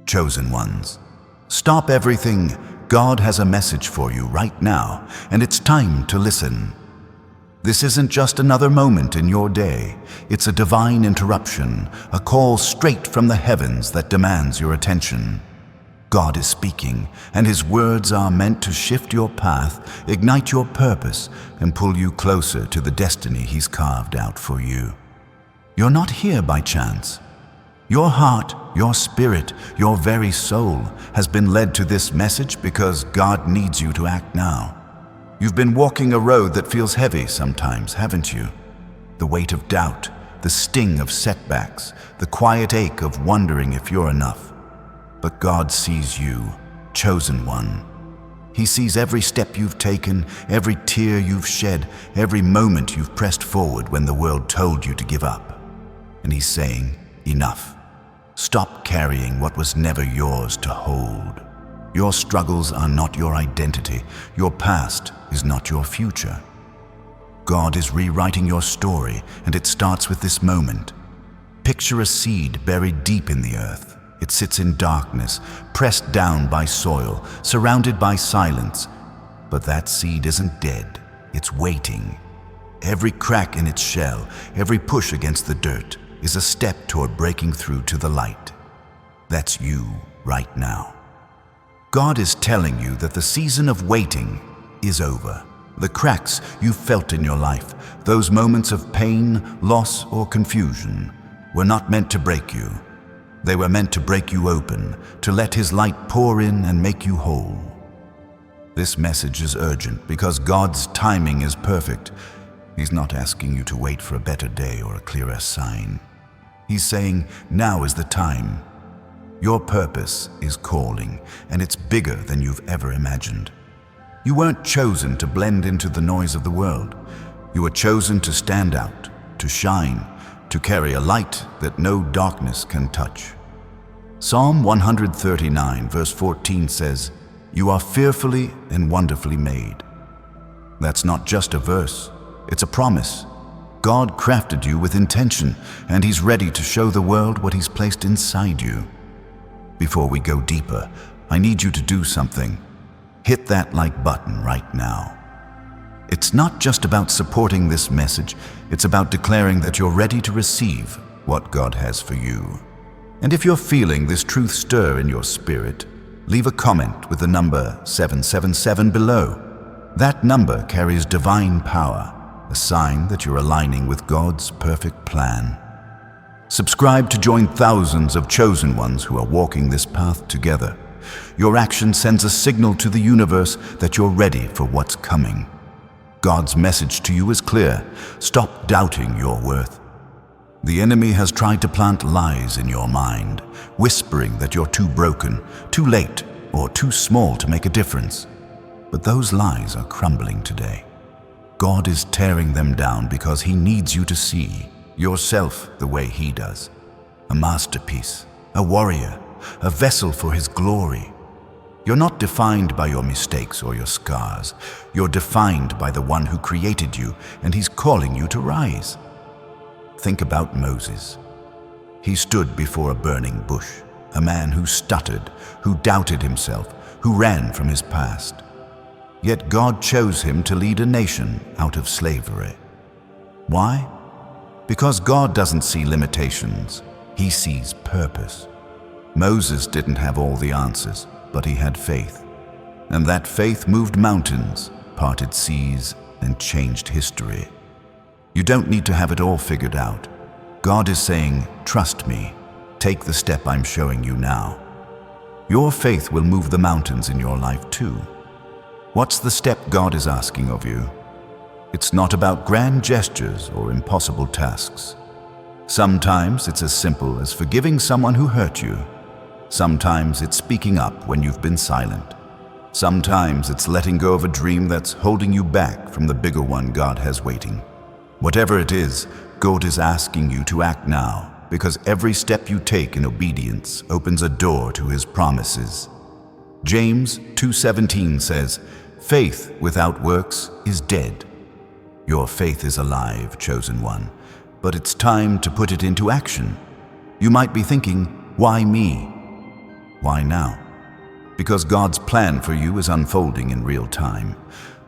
Chosen ones, stop everything. God has a message for you right now, and it's time to listen. This isn't just another moment in your day. It's a divine interruption, a call straight from the heavens that demands your attention. God is speaking, and His words are meant to shift your path, ignite your purpose, and pull you closer to the destiny He's carved out for you. You're not here by chance. Your heart, your spirit, your very soul has been led to this message because God needs you to act now. You've been walking a road that feels heavy sometimes, haven't you? The weight of doubt, the sting of setbacks, the quiet ache of wondering if you're enough. But God sees you, chosen one. He sees every step you've taken, every tear you've shed, every moment you've pressed forward when the world told you to give up. And He's saying, enough. Stop carrying what was never yours to hold. Your struggles are not your identity. Your past is not your future. God is rewriting your story, and it starts with this moment. Picture a seed buried deep in the earth. It sits in darkness, pressed down by soil, surrounded by silence. But that seed isn't dead. It's waiting. Every crack in its shell, every push against the dirt, is a step toward breaking through to the light. That's you right now. God is telling you that the season of waiting is over. The cracks you've felt in your life, those moments of pain, loss, or confusion, were not meant to break you. They were meant to break you open, to let His light pour in and make you whole. This message is urgent because God's timing is perfect. He's not asking you to wait for a better day or a clearer sign. He's saying, now is the time. Your purpose is calling, and it's bigger than you've ever imagined. You weren't chosen to blend into the noise of the world. You were chosen to stand out, to shine, to carry a light that no darkness can touch. Psalm 139 verse 14 says, "You are fearfully and wonderfully made." That's not just a verse, it's a promise. God crafted you with intention, and He's ready to show the world what He's placed inside you. Before we go deeper, I need you to do something. Hit that like button right now. It's not just about supporting this message, it's about declaring that you're ready to receive what God has for you. And if you're feeling this truth stir in your spirit, leave a comment with the number 777 below. That number carries divine power, a sign that you're aligning with God's perfect plan. Subscribe to join thousands of chosen ones who are walking this path together. Your action sends a signal to the universe that you're ready for what's coming. God's message to you is clear. Stop doubting your worth. The enemy has tried to plant lies in your mind, whispering that you're too broken, too late, or too small to make a difference. But those lies are crumbling today. God is tearing them down because He needs you to see yourself the way He does. A masterpiece, a warrior, a vessel for His glory. You're not defined by your mistakes or your scars. You're defined by the one who created you, and He's calling you to rise. Think about Moses. He stood before a burning bush, a man who stuttered, who doubted himself, who ran from his past. Yet God chose him to lead a nation out of slavery. Why? Because God doesn't see limitations. He sees purpose. Moses didn't have all the answers, but he had faith. And that faith moved mountains, parted seas, and changed history. You don't need to have it all figured out. God is saying, trust me. Take the step I'm showing you now. Your faith will move the mountains in your life too. What's the step God is asking of you? It's not about grand gestures or impossible tasks. Sometimes it's as simple as forgiving someone who hurt you. Sometimes it's speaking up when you've been silent. Sometimes it's letting go of a dream that's holding you back from the bigger one God has waiting. Whatever it is, God is asking you to act now, because every step you take in obedience opens a door to His promises. James 2:17 says, "Faith without works is dead." Your faith is alive, chosen one, but it's time to put it into action. You might be thinking, why me? Why now? Because God's plan for you is unfolding in real time.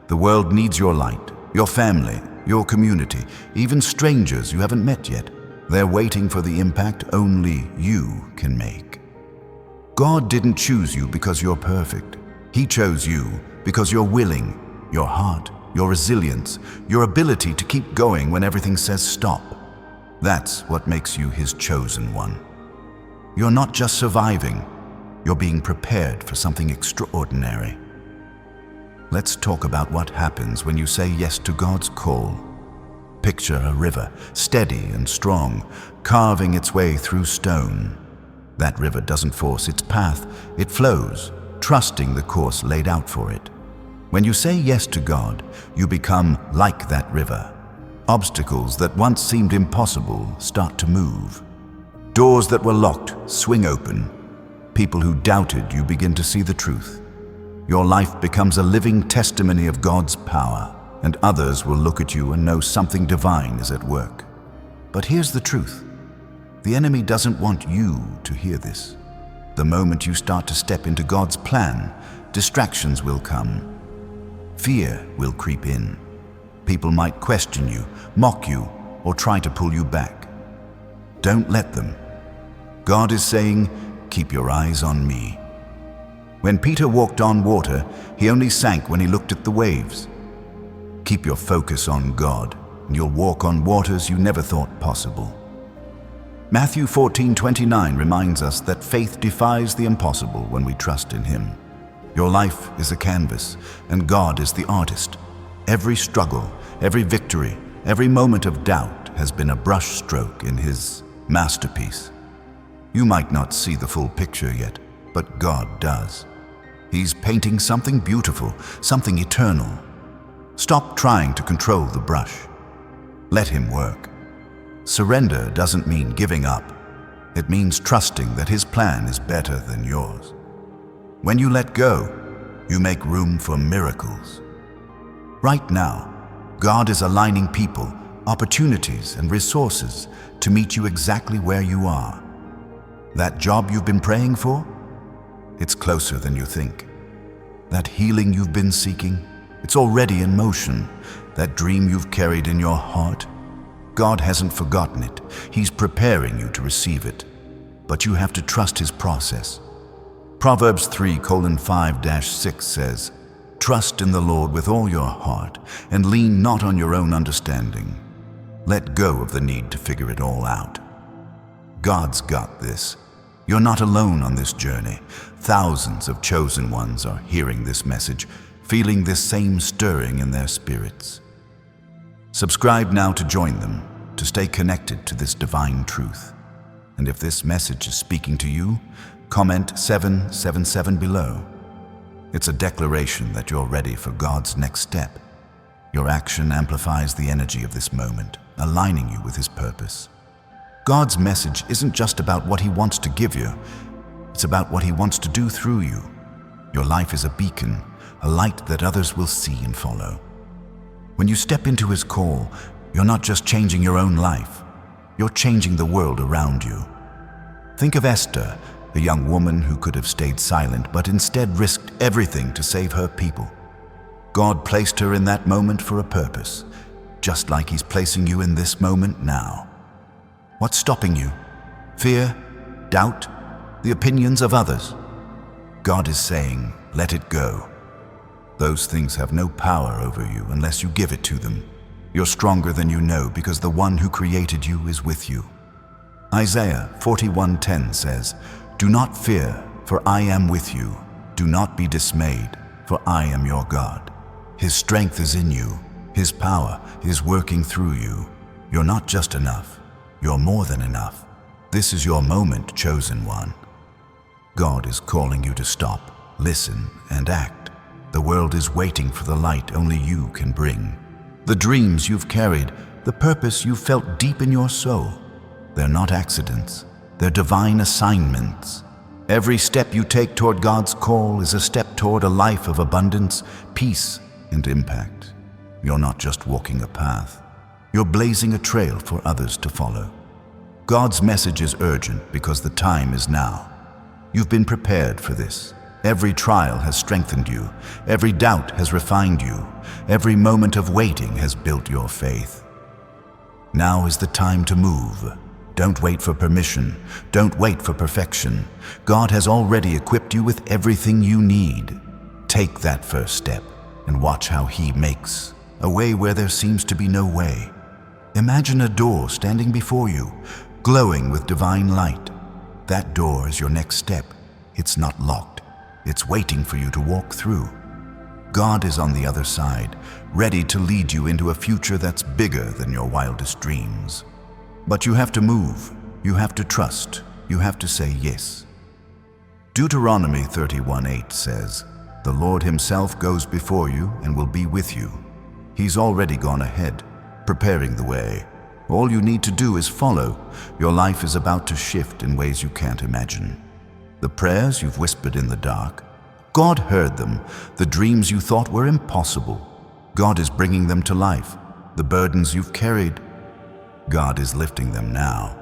The world needs your light, your family, your community, even strangers you haven't met yet. They're waiting for the impact only you can make. God didn't choose you because you're perfect. He chose you because you're willing, your heart, your resilience, your ability to keep going when everything says stop. That's what makes you His chosen one. You're not just surviving, you're being prepared for something extraordinary. Let's talk about what happens when you say yes to God's call. Picture a river, steady and strong, carving its way through stone. That river doesn't force its path, it flows, trusting the course laid out for it. When you say yes to God, you become like that river. Obstacles that once seemed impossible start to move. Doors that were locked swing open. People who doubted you begin to see the truth. Your life becomes a living testimony of God's power, and others will look at you and know something divine is at work. But here's the truth. The enemy doesn't want you to hear this. The moment you start to step into God's plan, distractions will come. Fear will creep in. People might question you, mock you, or try to pull you back. Don't let them. God is saying, keep your eyes on me. When Peter walked on water, he only sank when he looked at the waves. Keep your focus on God, and you'll walk on waters you never thought possible. Matthew 14:29 reminds us that faith defies the impossible when we trust in Him. Your life is a canvas, and God is the artist. Every struggle, every victory, every moment of doubt has been a brushstroke in His masterpiece. You might not see the full picture yet, but God does. He's painting something beautiful, something eternal. Stop trying to control the brush. Let Him work. Surrender doesn't mean giving up. It means trusting that His plan is better than yours. When you let go, you make room for miracles. Right now, God is aligning people, opportunities, and resources to meet you exactly where you are. That job you've been praying for? It's closer than you think. That healing you've been seeking? It's already in motion. That dream you've carried in your heart? God hasn't forgotten it. He's preparing you to receive it. But you have to trust His process. Proverbs 3:5-6 says, "Trust in the Lord with all your heart, and lean not on your own understanding." Let go of the need to figure it all out. God's got this. You're not alone on this journey. Thousands of chosen ones are hearing this message, feeling this same stirring in their spirits. Subscribe now to join them, to stay connected to this divine truth. And if this message is speaking to you, comment 777 below. It's a declaration that you're ready for God's next step. Your action amplifies the energy of this moment, aligning you with His purpose. God's message isn't just about what He wants to give you, it's about what He wants to do through you. Your life is a beacon, a light that others will see and follow. When you step into His call, you're not just changing your own life, you're changing the world around you. Think of Esther, a young woman who could have stayed silent but instead risked everything to save her people. God placed her in that moment for a purpose, just like He's placing you in this moment now. What's stopping you? Fear? Doubt? The opinions of others? God is saying, let it go. Those things have no power over you unless you give it to them. You're stronger than you know because the one who created you is with you. Isaiah 41:10 says, "Do not fear, for I am with you. Do not be dismayed, for I am your God." His strength is in you. His power is working through you. You're not just enough. You're more than enough. This is your moment, chosen one. God is calling you to stop, listen, and act. The world is waiting for the light only you can bring. The dreams you've carried, the purpose you've felt deep in your soul, they're not accidents. They're divine assignments. Every step you take toward God's call is a step toward a life of abundance, peace, and impact. You're not just walking a path. You're blazing a trail for others to follow. God's message is urgent because the time is now. You've been prepared for this. Every trial has strengthened you. Every doubt has refined you. Every moment of waiting has built your faith. Now is the time to move. Don't wait for permission. Don't wait for perfection. God has already equipped you with everything you need. Take that first step and watch how He makes a way where there seems to be no way. Imagine a door standing before you, glowing with divine light. That door is your next step. It's not locked. It's waiting for you to walk through. God is on the other side, ready to lead you into a future that's bigger than your wildest dreams. But you have to move. You have to trust. You have to say yes. Deuteronomy 31:8 says, "The Lord Himself goes before you and will be with you." He's already gone ahead, preparing the way. All you need to do is follow. Your life is about to shift in ways you can't imagine. The prayers you've whispered in the dark, God heard them. The dreams you thought were impossible, God is bringing them to life. The burdens you've carried, God is lifting them now.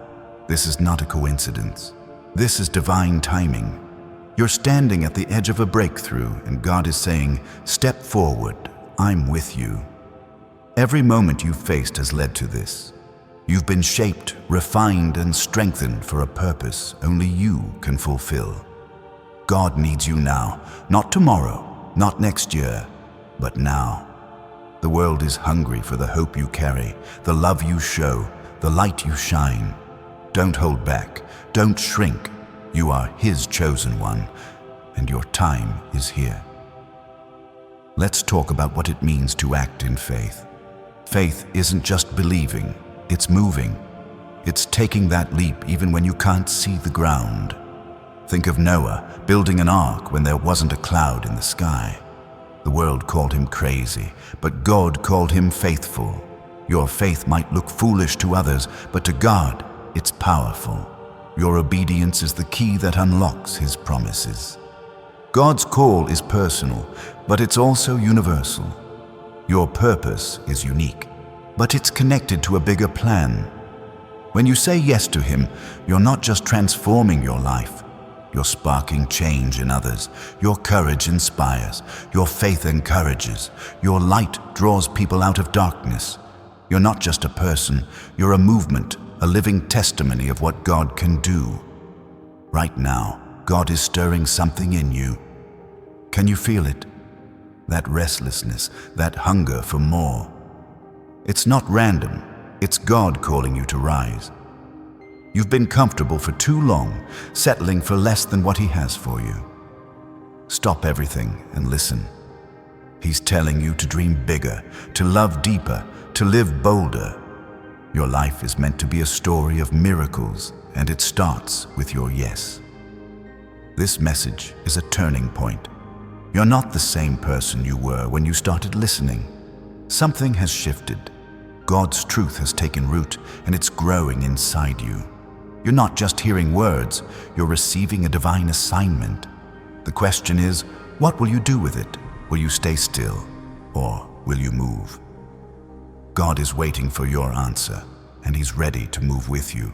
This is not a coincidence. This is divine timing. You're standing at the edge of a breakthrough, and God is saying, "Step forward. I'm with you." Every moment you've faced has led to this. You've been shaped, refined, and strengthened for a purpose only you can fulfill. God needs you now, not tomorrow, not next year, but now. The world is hungry for the hope you carry, the love you show, the light you shine. Don't hold back. Don't shrink. You are His chosen one, and your time is here. Let's talk about what it means to act in faith. Faith isn't just believing, it's moving. It's taking that leap even when you can't see the ground. Think of Noah building an ark when there wasn't a cloud in the sky. The world called him crazy, but God called him faithful. Your faith might look foolish to others, but to God, it's powerful. Your obedience is the key that unlocks His promises. God's call is personal, but it's also universal. Your purpose is unique, but it's connected to a bigger plan. When you say yes to Him, you're not just transforming your life. You're sparking change in others. Your courage inspires. Your faith encourages. Your light draws people out of darkness. You're not just a person. You're a movement, a living testimony of what God can do. Right now, God is stirring something in you. Can you feel it? That restlessness, that hunger for more. It's not random. It's God calling you to rise. You've been comfortable for too long, settling for less than what He has for you. Stop everything and listen. He's telling you to dream bigger, to love deeper, to live bolder. Your life is meant to be a story of miracles, and it starts with your yes. This message is a turning point. You're not the same person you were when you started listening. Something has shifted. God's truth has taken root, and it's growing inside you. You're not just hearing words, you're receiving a divine assignment. The question is, what will you do with it? Will you stay still, or will you move? God is waiting for your answer, and He's ready to move with you.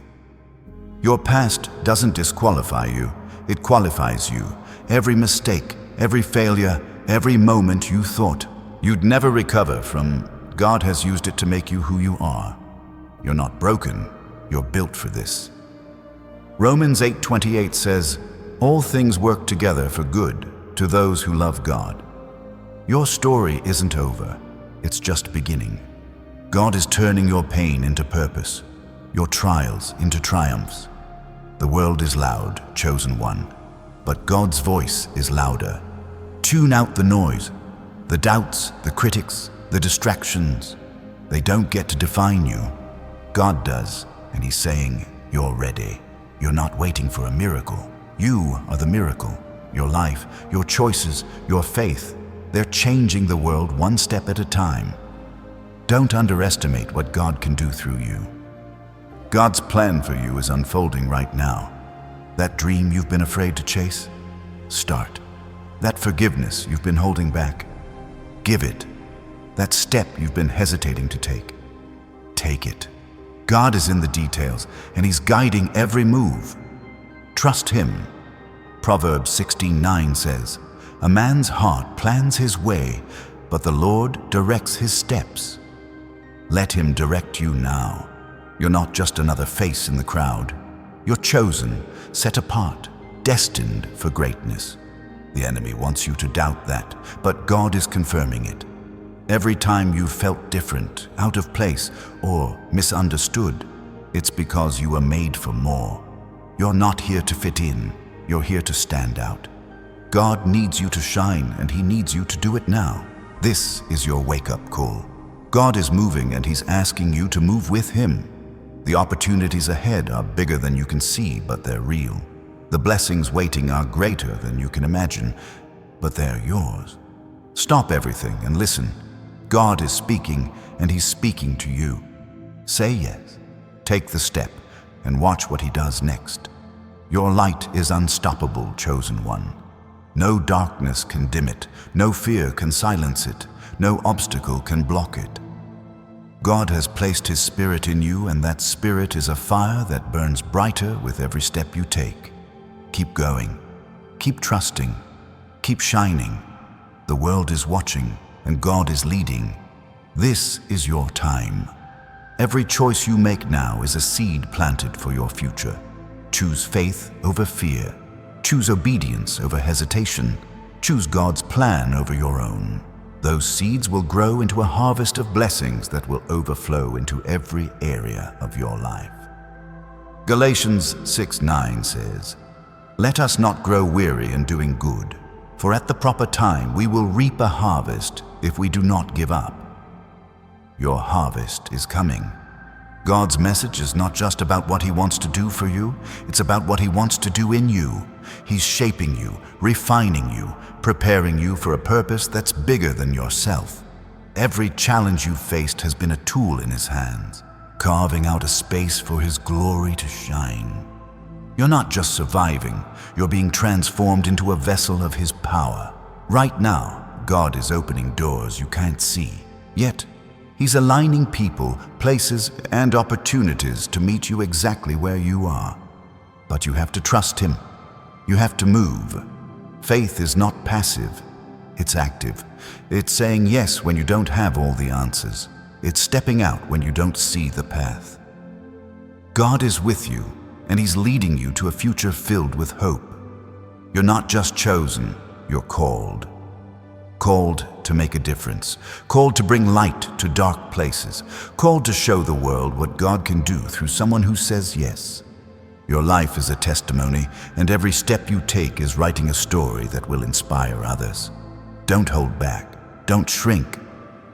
Your past doesn't disqualify you, it qualifies you. Every mistake, every failure, every moment you thought you'd never recover from, God has used it to make you who you are. You're not broken, you're built for this. Romans 8:28 says, "All things work together for good to those who love God." Your story isn't over, it's just beginning. God is turning your pain into purpose, your trials into triumphs. The world is loud, chosen one, but God's voice is louder. Tune out the noise, the doubts, the critics, the distractions. They don't get to define you. God does, and He's saying, you're ready. You're not waiting for a miracle. You are the miracle. Your life, your choices, your faith, they're changing the world one step at a time. Don't underestimate what God can do through you. God's plan for you is unfolding right now. That dream you've been afraid to chase? Start. That forgiveness you've been holding back? Give it. That step you've been hesitating to take? Take it. God is in the details, and He's guiding every move. Trust Him. Proverbs 16:9 says, "A man's heart plans his way, but the Lord directs his steps." Let him direct you now. You're not just another face in the crowd. You're chosen, set apart, destined for greatness. The enemy wants you to doubt that, but God is confirming it. Every time you felt different, out of place, or misunderstood, it's because you were made for more. You're not here to fit in. You're here to stand out. God needs you to shine, and He needs you to do it now. This is your wake-up call. God is moving, and He's asking you to move with Him. The opportunities ahead are bigger than you can see, but they're real. The blessings waiting are greater than you can imagine, but they're yours. Stop everything and listen. God is speaking, and He's speaking to you. Say yes. Take the step and watch what He does next. Your light is unstoppable, chosen one. No darkness can dim it. No fear can silence it. No obstacle can block it. God has placed His Spirit in you, and that Spirit is a fire that burns brighter with every step you take. Keep going. Keep trusting. Keep shining. The world is watching, and God is leading. This is your time. Every choice you make now is a seed planted for your future. Choose faith over fear. Choose obedience over hesitation. Choose God's plan over your own. Those seeds will grow into a harvest of blessings that will overflow into every area of your life. Galatians 6:9 says, "Let us not grow weary in doing good, for at the proper time we will reap a harvest if we do not give up." Your harvest is coming. God's message is not just about what He wants to do for you, it's about what He wants to do in you. He's shaping you, refining you, preparing you for a purpose that's bigger than yourself. Every challenge you've faced has been a tool in His hands, carving out a space for His glory to shine. You're not just surviving, you're being transformed into a vessel of His power. Right now, God is opening doors you can't see, yet He's aligning people, places, and opportunities to meet you exactly where you are. But you have to trust Him. You have to move. Faith is not passive, it's active. It's saying yes when you don't have all the answers. It's stepping out when you don't see the path. God is with you, and He's leading you to a future filled with hope. You're not just chosen, you're called. Called to make a difference, called to bring light to dark places, called to show the world what God can do through someone who says yes. Your life is a testimony, and every step you take is writing a story that will inspire others. Don't hold back. Don't shrink.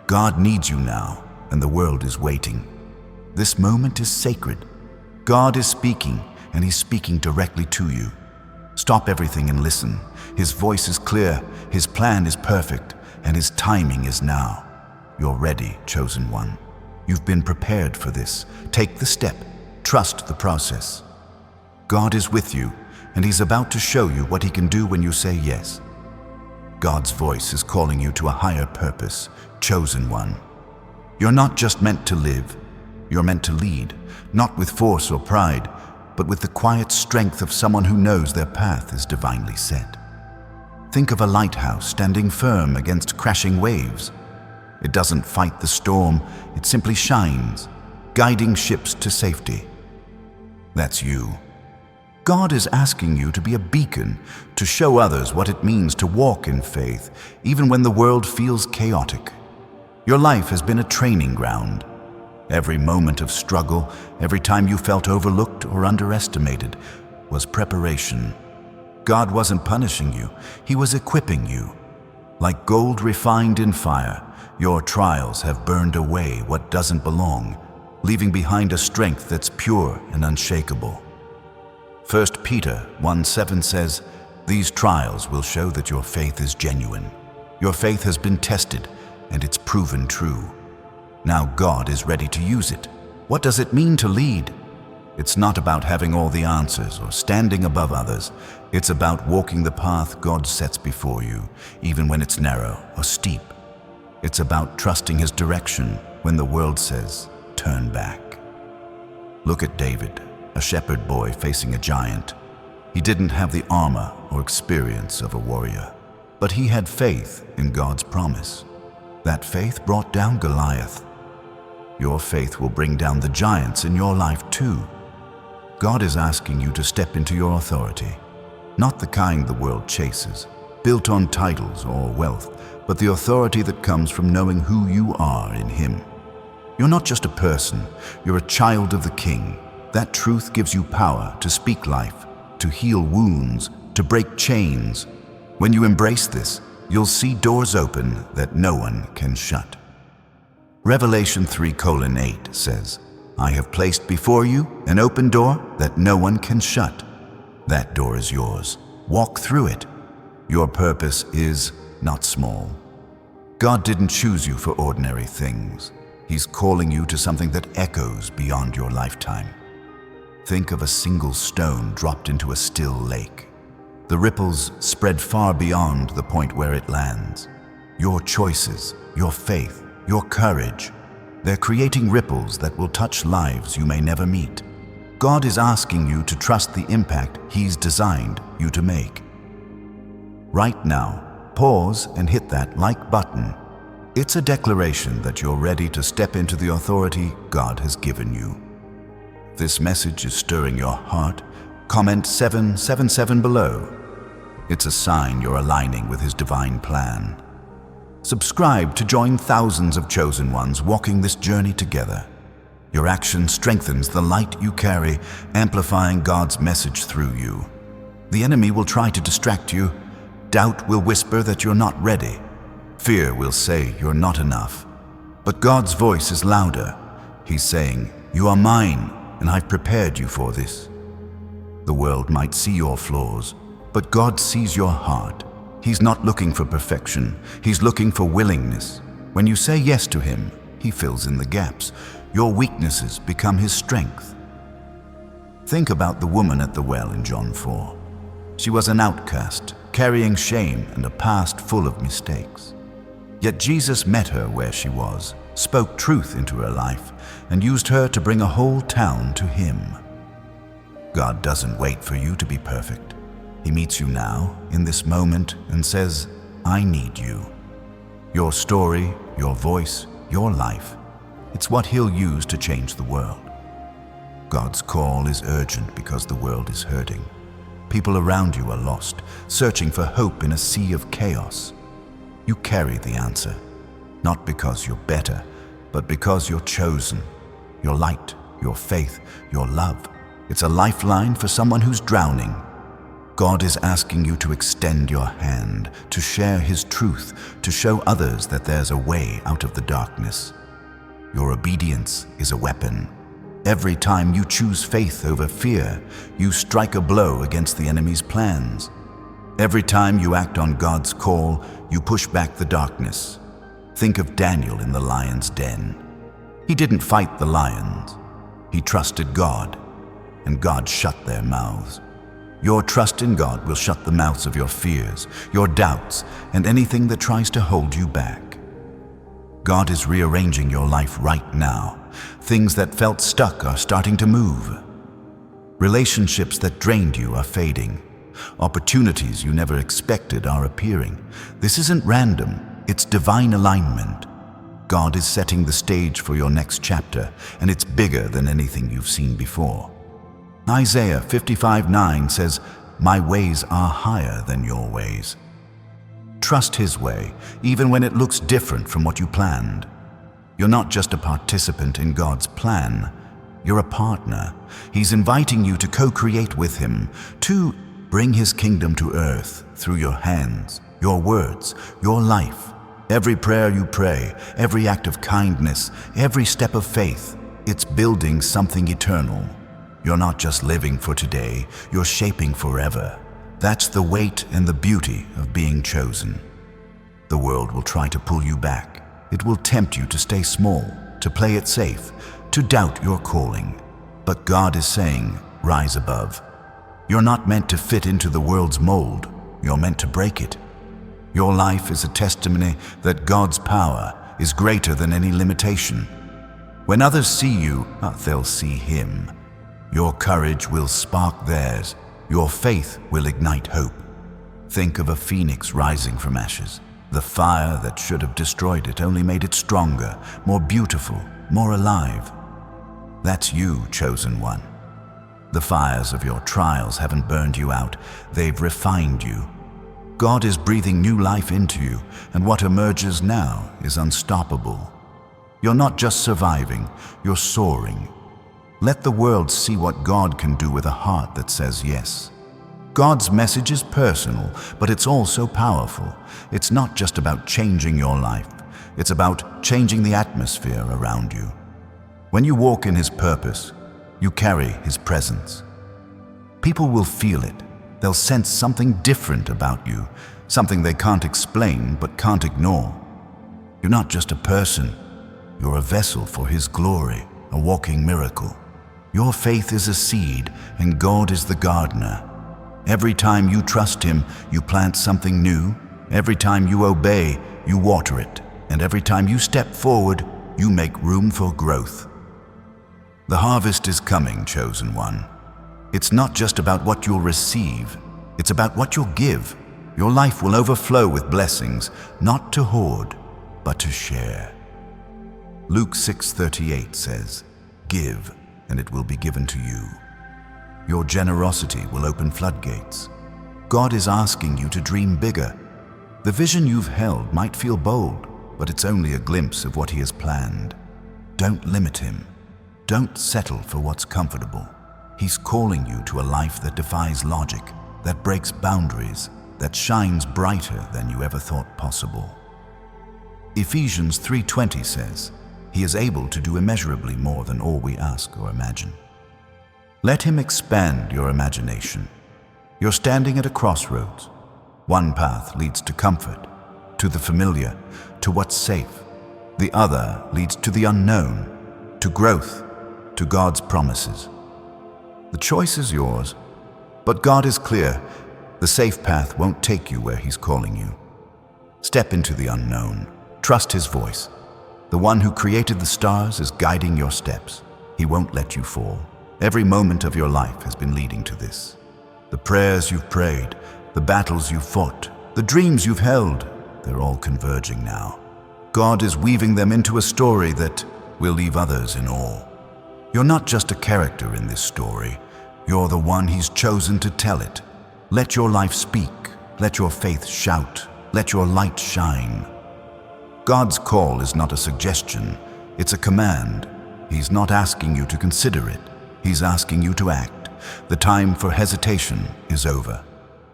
God needs you now, and the world is waiting. This moment is sacred. God is speaking, and He's speaking directly to you. Stop everything and listen. His voice is clear, His plan is perfect, and His timing is now. You're ready, chosen one. You've been prepared for this. Take the step. Trust the process. God is with you, and He's about to show you what He can do when you say yes. God's voice is calling you to a higher purpose, chosen one. You're not just meant to live, you're meant to lead, not with force or pride, but with the quiet strength of someone who knows their path is divinely set. Think of a lighthouse standing firm against crashing waves. It doesn't fight the storm, it simply shines, guiding ships to safety. That's you. God is asking you to be a beacon, to show others what it means to walk in faith, even when the world feels chaotic. Your life has been a training ground. Every moment of struggle, every time you felt overlooked or underestimated, was preparation. God wasn't punishing you, He was equipping you. Like gold refined in fire, your trials have burned away what doesn't belong, leaving behind a strength that's pure and unshakable. 1 Peter 1:7 says, "These trials will show that your faith is genuine. Your faith has been tested, and it's proven true. Now God is ready to use it." What does it mean to lead? It's not about having all the answers or standing above others. It's about walking the path God sets before you, even when it's narrow or steep. It's about trusting His direction when the world says, "Turn back." Look at David, a shepherd boy facing a giant. He didn't have the armor or experience of a warrior, but he had faith in God's promise. That faith brought down Goliath. Your faith will bring down the giants in your life too. God is asking you to step into your authority, not the kind the world chases, built on titles or wealth, but the authority that comes from knowing who you are in Him. You're not just a person, you're a child of the King. That truth gives you power to speak life, to heal wounds, to break chains. When you embrace this, you'll see doors open that no one can shut. Revelation 3:8 says, I have placed before you an open door that no one can shut. That door is yours. Walk through it. Your purpose is not small. God didn't choose you for ordinary things. He's calling you to something that echoes beyond your lifetime. Think of a single stone dropped into a still lake. The ripples spread far beyond the point where it lands. Your choices, your faith, your courage, they're creating ripples that will touch lives you may never meet. God is asking you to trust the impact He's designed you to make. Right now, pause and hit that like button. It's a declaration that you're ready to step into the authority God has given you. If this message is stirring your heart, comment 777 below. It's a sign you're aligning with His divine plan. Subscribe to join thousands of chosen ones walking this journey together. Your action strengthens the light you carry, amplifying God's message through you. The enemy will try to distract you. Doubt will whisper that you're not ready. Fear will say you're not enough. But God's voice is louder. He's saying, you are mine, and I've prepared you for this. The world might see your flaws, but God sees your heart. He's not looking for perfection. He's looking for willingness. When you say yes to Him, He fills in the gaps. Your weaknesses become His strength. Think about the woman at the well in John 4. She was an outcast, carrying shame and a past full of mistakes. Yet Jesus met her where she was, spoke truth into her life, and used her to bring a whole town to Him. God doesn't wait for you to be perfect. He meets you now, in this moment, and says, I need you. Your story, your voice, your life, it's what He'll use to change the world. God's call is urgent because the world is hurting. People around you are lost, searching for hope in a sea of chaos. You carry the answer, not because you're better, but because you're chosen. Your light, your faith, your love. It's a lifeline for someone who's drowning. God is asking you to extend your hand, to share His truth, to show others that there's a way out of the darkness. Your obedience is a weapon. Every time you choose faith over fear, you strike a blow against the enemy's plans. Every time you act on God's call, you push back the darkness. Think of Daniel in the lion's den. He didn't fight the lions. He trusted God, and God shut their mouths. Your trust in God will shut the mouths of your fears, your doubts, and anything that tries to hold you back. God is rearranging your life right now. Things that felt stuck are starting to move. Relationships that drained you are fading. Opportunities you never expected are appearing. This isn't random, it's divine alignment. God is setting the stage for your next chapter, and it's bigger than anything you've seen before. Isaiah 55:9 says, My ways are higher than your ways. Trust His way, even when it looks different from what you planned. You're not just a participant in God's plan, you're a partner. He's inviting you to co-create with Him, to bring His kingdom to earth through your hands, your words, your life. Every prayer you pray, every act of kindness, every step of faith, it's building something eternal. You're not just living for today, you're shaping forever. That's the weight and the beauty of being chosen. The world will try to pull you back. It will tempt you to stay small, to play it safe, to doubt your calling. But God is saying, rise above. You're not meant to fit into the world's mold. You're meant to break it. Your life is a testimony that God's power is greater than any limitation. When others see you, they'll see Him. Your courage will spark theirs. your faith will ignite hope. Think of a phoenix rising from ashes. The fire that should have destroyed it only made it stronger, more beautiful, more alive. That's you, chosen one. The fires of your trials haven't burned you out, they've refined you. God is breathing new life into you, and what emerges now is unstoppable. You're not just surviving, you're soaring. Let the world see what God can do with a heart that says yes. God's message is personal, but it's also powerful. It's not just about changing your life, it's about changing the atmosphere around you. When you walk in His purpose, you carry His presence. People will feel it. They'll sense something different about you, something they can't explain but can't ignore. You're not just a person, you're a vessel for His glory, a walking miracle. Your faith is a seed, and God is the gardener. Every time you trust Him, you plant something new. Every time you obey, you water it. And every time you step forward, you make room for growth. The harvest is coming, chosen one. It's not just about what you'll receive, it's about what you'll give. Your life will overflow with blessings, not to hoard, but to share. Luke 6:38 says, "Give, and it will be given to you." Your generosity will open floodgates. God is asking you to dream bigger. The vision you've held might feel bold, but it's only a glimpse of what He has planned. Don't limit Him. Don't settle for what's comfortable. He's calling you to a life that defies logic, that breaks boundaries, that shines brighter than you ever thought possible. Ephesians 3:20 says, "He is able to do immeasurably more than all we ask or imagine." Let Him expand your imagination. You're standing at a crossroads. One path leads to comfort, to the familiar, to what's safe. The other leads to the unknown, to growth, to God's promises. The choice is yours, but God is clear. The safe path won't take you where He's calling you. Step into the unknown. Trust His voice. The one who created the stars is guiding your steps. He won't let you fall. Every moment of your life has been leading to this. The prayers you've prayed, the battles you've fought, the dreams you've held, they're all converging now. God is weaving them into a story that will leave others in awe. You're not just a character in this story. You're the one He's chosen to tell it. Let your life speak. Let your faith shout. Let your light shine. God's call is not a suggestion. It's a command. He's not asking you to consider it. He's asking you to act. The time for hesitation is over.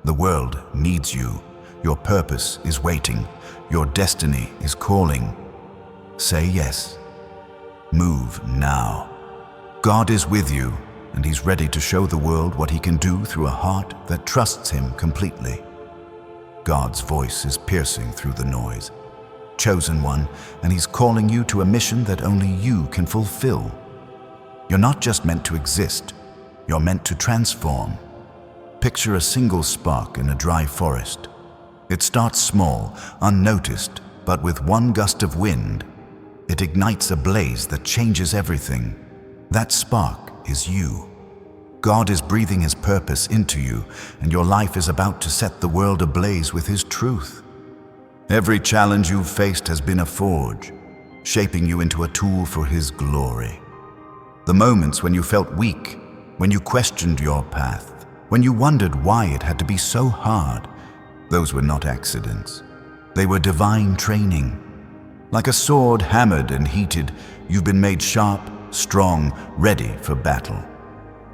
The world needs you. Your purpose is waiting. Your destiny is calling. Say yes. Move now. God is with you, and He's ready to show the world what He can do through a heart that trusts Him completely. God's voice is piercing through the noise. Chosen one, and He's calling you to a mission that only you can fulfill. You're not just meant to exist, you're meant to transform. Picture a single spark in a dry forest. It starts small, unnoticed, but with one gust of wind, it ignites a blaze that changes everything. That spark is you. God is breathing His purpose into you, and your life is about to set the world ablaze with His truth. Every challenge you've faced has been a forge, shaping you into a tool for His glory. The moments when you felt weak, when you questioned your path, when you wondered why it had to be so hard, those were not accidents. They were divine training. Like a sword hammered and heated, you've been made sharp, strong, ready for battle.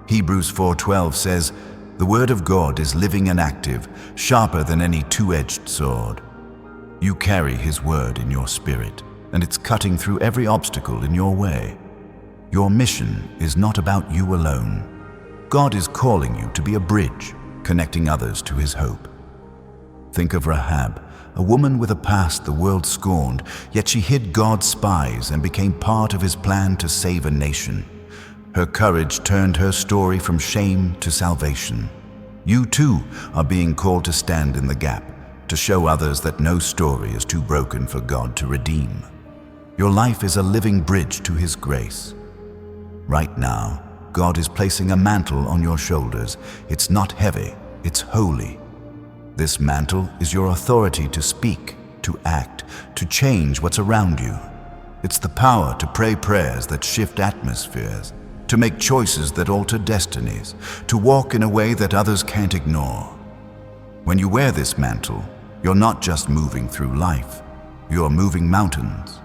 Hebrews 4:12 says, "The word of God is living and active, sharper than any two-edged sword." You carry His word in your spirit, and it's cutting through every obstacle in your way. Your mission is not about you alone. God is calling you to be a bridge, connecting others to His hope. Think of Rahab, a woman with a past the world scorned, yet she hid God's spies and became part of His plan to save a nation. Her courage turned her story from shame to salvation. You too are being called to stand in the gap, to show others that no story is too broken for God to redeem. Your life is a living bridge to His grace. Right now, God is placing a mantle on your shoulders. It's not heavy, it's holy. This mantle is your authority to speak, to act, to change what's around you. It's the power to pray prayers that shift atmospheres, to make choices that alter destinies, to walk in a way that others can't ignore. When you wear this mantle, you're not just moving through life, you're moving mountains.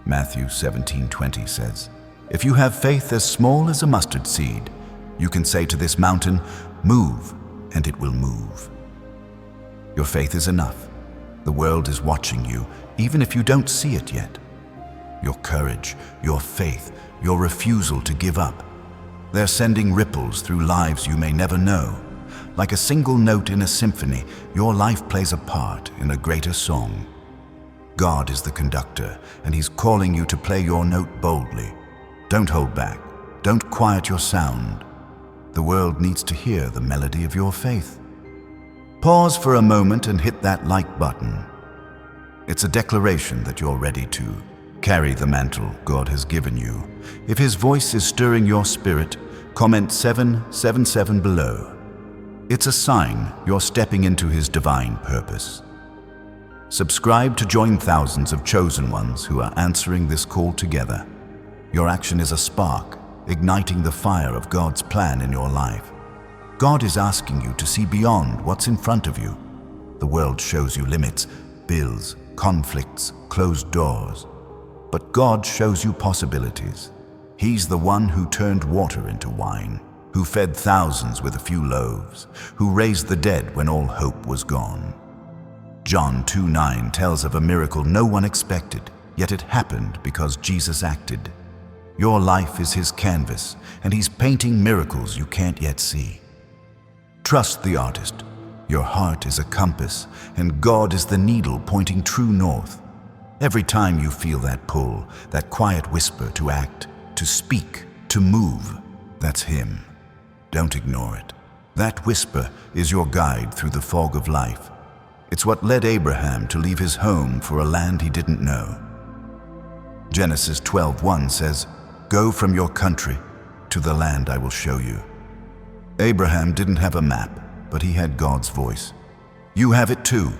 Matthew 17:20 says, "If you have faith as small as a mustard seed, you can say to this mountain, 'Move,' and it will move." Your faith is enough. The world is watching you, even if you don't see it yet. Your courage, your faith, your refusal to give up. They're sending ripples through lives you may never know. Like a single note in a symphony, your life plays a part in a greater song. God is the conductor, and He's calling you to play your note boldly. Don't hold back. Don't quiet your sound. The world needs to hear the melody of your faith. Pause for a moment and hit that like button. It's a declaration that you're ready to carry the mantle God has given you. If His voice is stirring your spirit, comment 777 below. It's a sign you're stepping into His divine purpose. Subscribe to join thousands of chosen ones who are answering this call together. Your action is a spark, igniting the fire of God's plan in your life. God is asking you to see beyond what's in front of you. The world shows you limits, bills, conflicts, closed doors. But God shows you possibilities. He's the one who turned water into wine, who fed thousands with a few loaves, who raised the dead when all hope was gone. John 2:9 tells of a miracle no one expected, yet it happened because Jesus acted. Your life is His canvas, and He's painting miracles you can't yet see. Trust the artist. Your heart is a compass, and God is the needle pointing true north. Every time you feel that pull, that quiet whisper to act, to speak, to move, that's Him. Don't ignore it. That whisper is your guide through the fog of life. It's what led Abraham to leave his home for a land he didn't know. Genesis 12:1 says, "Go from your country to the land I will show you." Abraham didn't have a map, but he had God's voice. You have it too.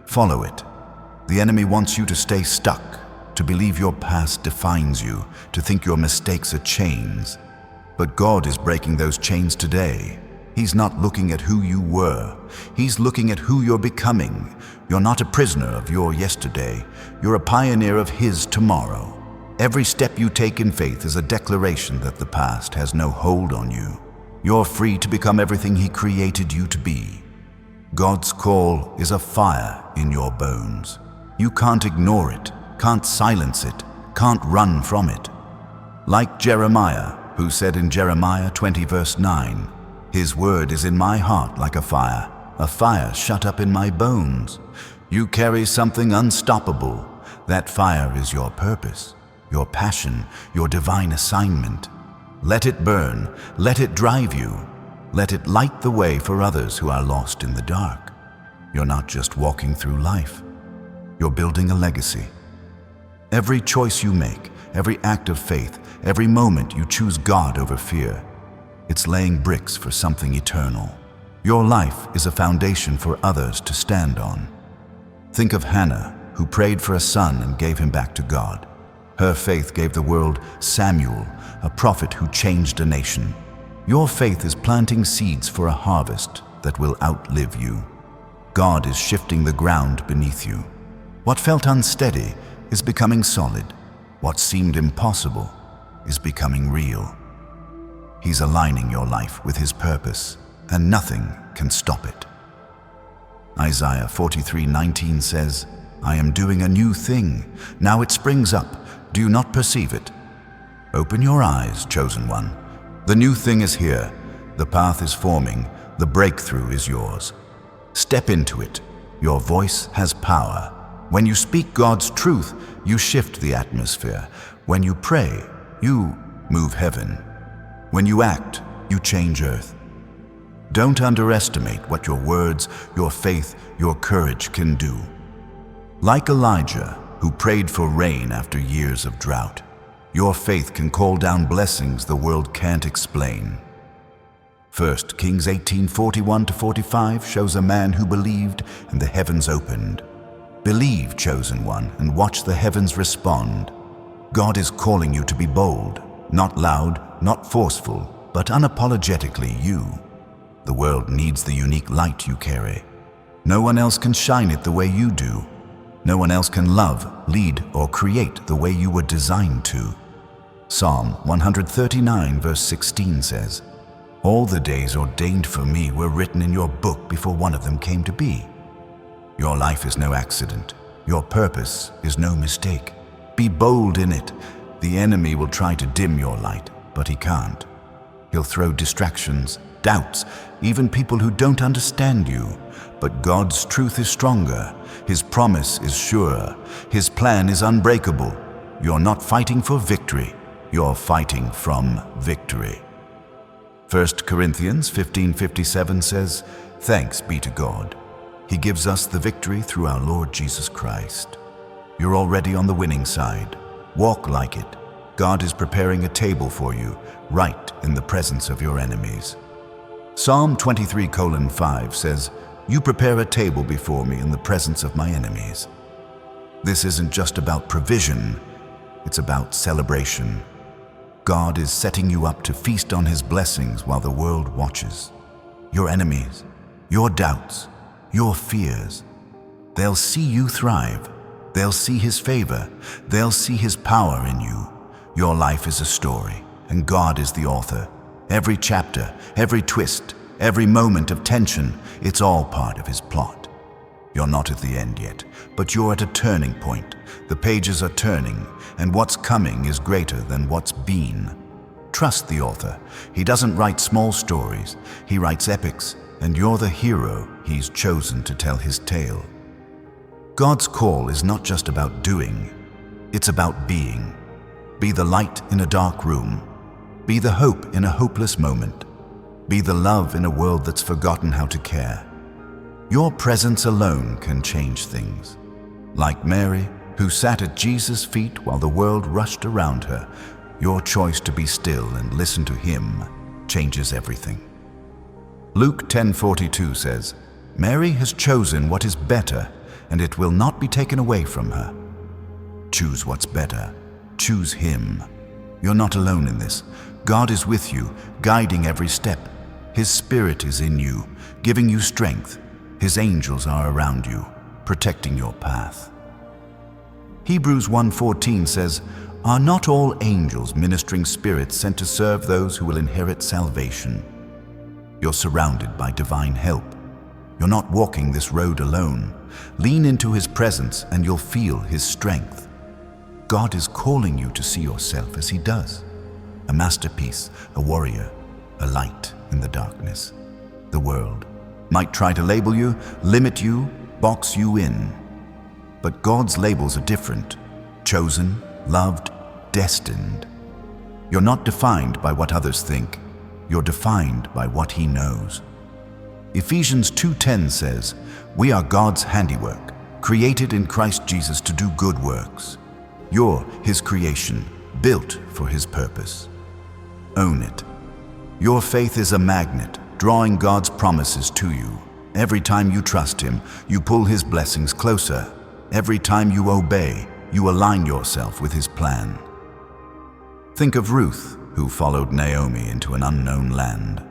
Follow it. The enemy wants you to stay stuck, to believe your past defines you, to think your mistakes are chains. But God is breaking those chains today. He's not looking at who you were. He's looking at who you're becoming. You're not a prisoner of your yesterday. You're a pioneer of His tomorrow. Every step you take in faith is a declaration that the past has no hold on you. You're free to become everything He created you to be. God's call is a fire in your bones. You can't ignore it, can't silence it, can't run from it. Like Jeremiah, who said in Jeremiah 20 verse 9, "His word is in my heart like a fire shut up in my bones." You carry something unstoppable. That fire is your purpose, your passion, your divine assignment. Let it burn, let it drive you. Let it light the way for others who are lost in the dark. You're not just walking through life, you're building a legacy. Every choice you make, every act of faith, every moment you choose God over fear, it's laying bricks for something eternal. Your life is a foundation for others to stand on. Think of Hannah, who prayed for a son and gave him back to God. Her faith gave the world Samuel, a prophet who changed a nation. Your faith is planting seeds for a harvest that will outlive you. God is shifting the ground beneath you. What felt unsteady is becoming solid. What seemed impossible is becoming real. He's aligning your life with His purpose, and nothing can stop it. Isaiah 43:19 says, "I am doing a new thing. Now it springs up. Do you not perceive it?" Open your eyes, chosen one. The new thing is here. The path is forming. The breakthrough is yours. Step into it. Your voice has power. When you speak God's truth, you shift the atmosphere. When you pray, you move heaven. When you act, you change earth. Don't underestimate what your words, your faith, your courage can do. Like Elijah, who prayed for rain after years of drought, Your faith can call down blessings the world can't explain. 1 Kings 18:41-45 shows a man who believed and the heavens opened. Believe, chosen one, and watch the heavens respond. God is calling you to be bold, not loud, not forceful, but unapologetically you. The world needs the unique light you carry. No one else can shine it the way you do. No one else can love, lead, or create the way you were designed to. Psalm 139 verse 16 says, "All the days ordained for me were written in your book before one of them came to be." Your life is no accident. Your purpose is no mistake. Be bold in it. The enemy will try to dim your light, but he can't. He'll throw distractions, doubts, even people who don't understand you. But God's truth is stronger. His promise is sure. His plan is unbreakable. You're not fighting for victory. You're fighting from victory. 1 Corinthians 15:57 says, "Thanks be to God. He gives us the victory through our Lord Jesus Christ." You're already on the winning side. Walk like it. God is preparing a table for you, right in the presence of your enemies. Psalm 23:5 says, "You prepare a table before me in the presence of my enemies." This isn't just about provision, it's about celebration. God is setting you up to feast on His blessings while the world watches. Your enemies, your doubts, your fears, they'll see you thrive. They'll see His favor. They'll see His power in you. Your life is a story, and God is the author. Every chapter, every twist, every moment of tension, it's all part of His plot. You're not at the end yet, but you're at a turning point. The pages are turning, and what's coming is greater than what's been. Trust the author. He doesn't write small stories. He writes epics, and you're the hero He's chosen to tell His tale. God's call is not just about doing, it's about being. Be the light in a dark room. Be the hope in a hopeless moment. Be the love in a world that's forgotten how to care. Your presence alone can change things. Like Mary, who sat at Jesus' feet while the world rushed around her, your choice to be still and listen to Him changes everything. Luke 10:42 says, "Mary has chosen what is better, and it will not be taken away from her." Choose what's better. Choose Him. You're not alone in this. God is with you, guiding every step. His Spirit is in you, giving you strength. His angels are around you, protecting your path. Hebrews 1:14 says, "Are not all angels ministering spirits sent to serve those who will inherit salvation?" You're surrounded by divine help. You're not walking this road alone. Lean into His presence and you'll feel His strength. God is calling you to see yourself as He does. A masterpiece, a warrior, a light in the darkness. The world might try to label you, limit you, box you in. But God's labels are different. Chosen, loved, destined. You're not defined by what others think. You're defined by what He knows. Ephesians 2:10 says, "We are God's handiwork, created in Christ Jesus to do good works." You're His creation, built for His purpose. Own it. Your faith is a magnet, drawing God's promises to you. Every time you trust Him, you pull His blessings closer. Every time you obey, you align yourself with His plan. Think of Ruth, who followed Naomi into an unknown land.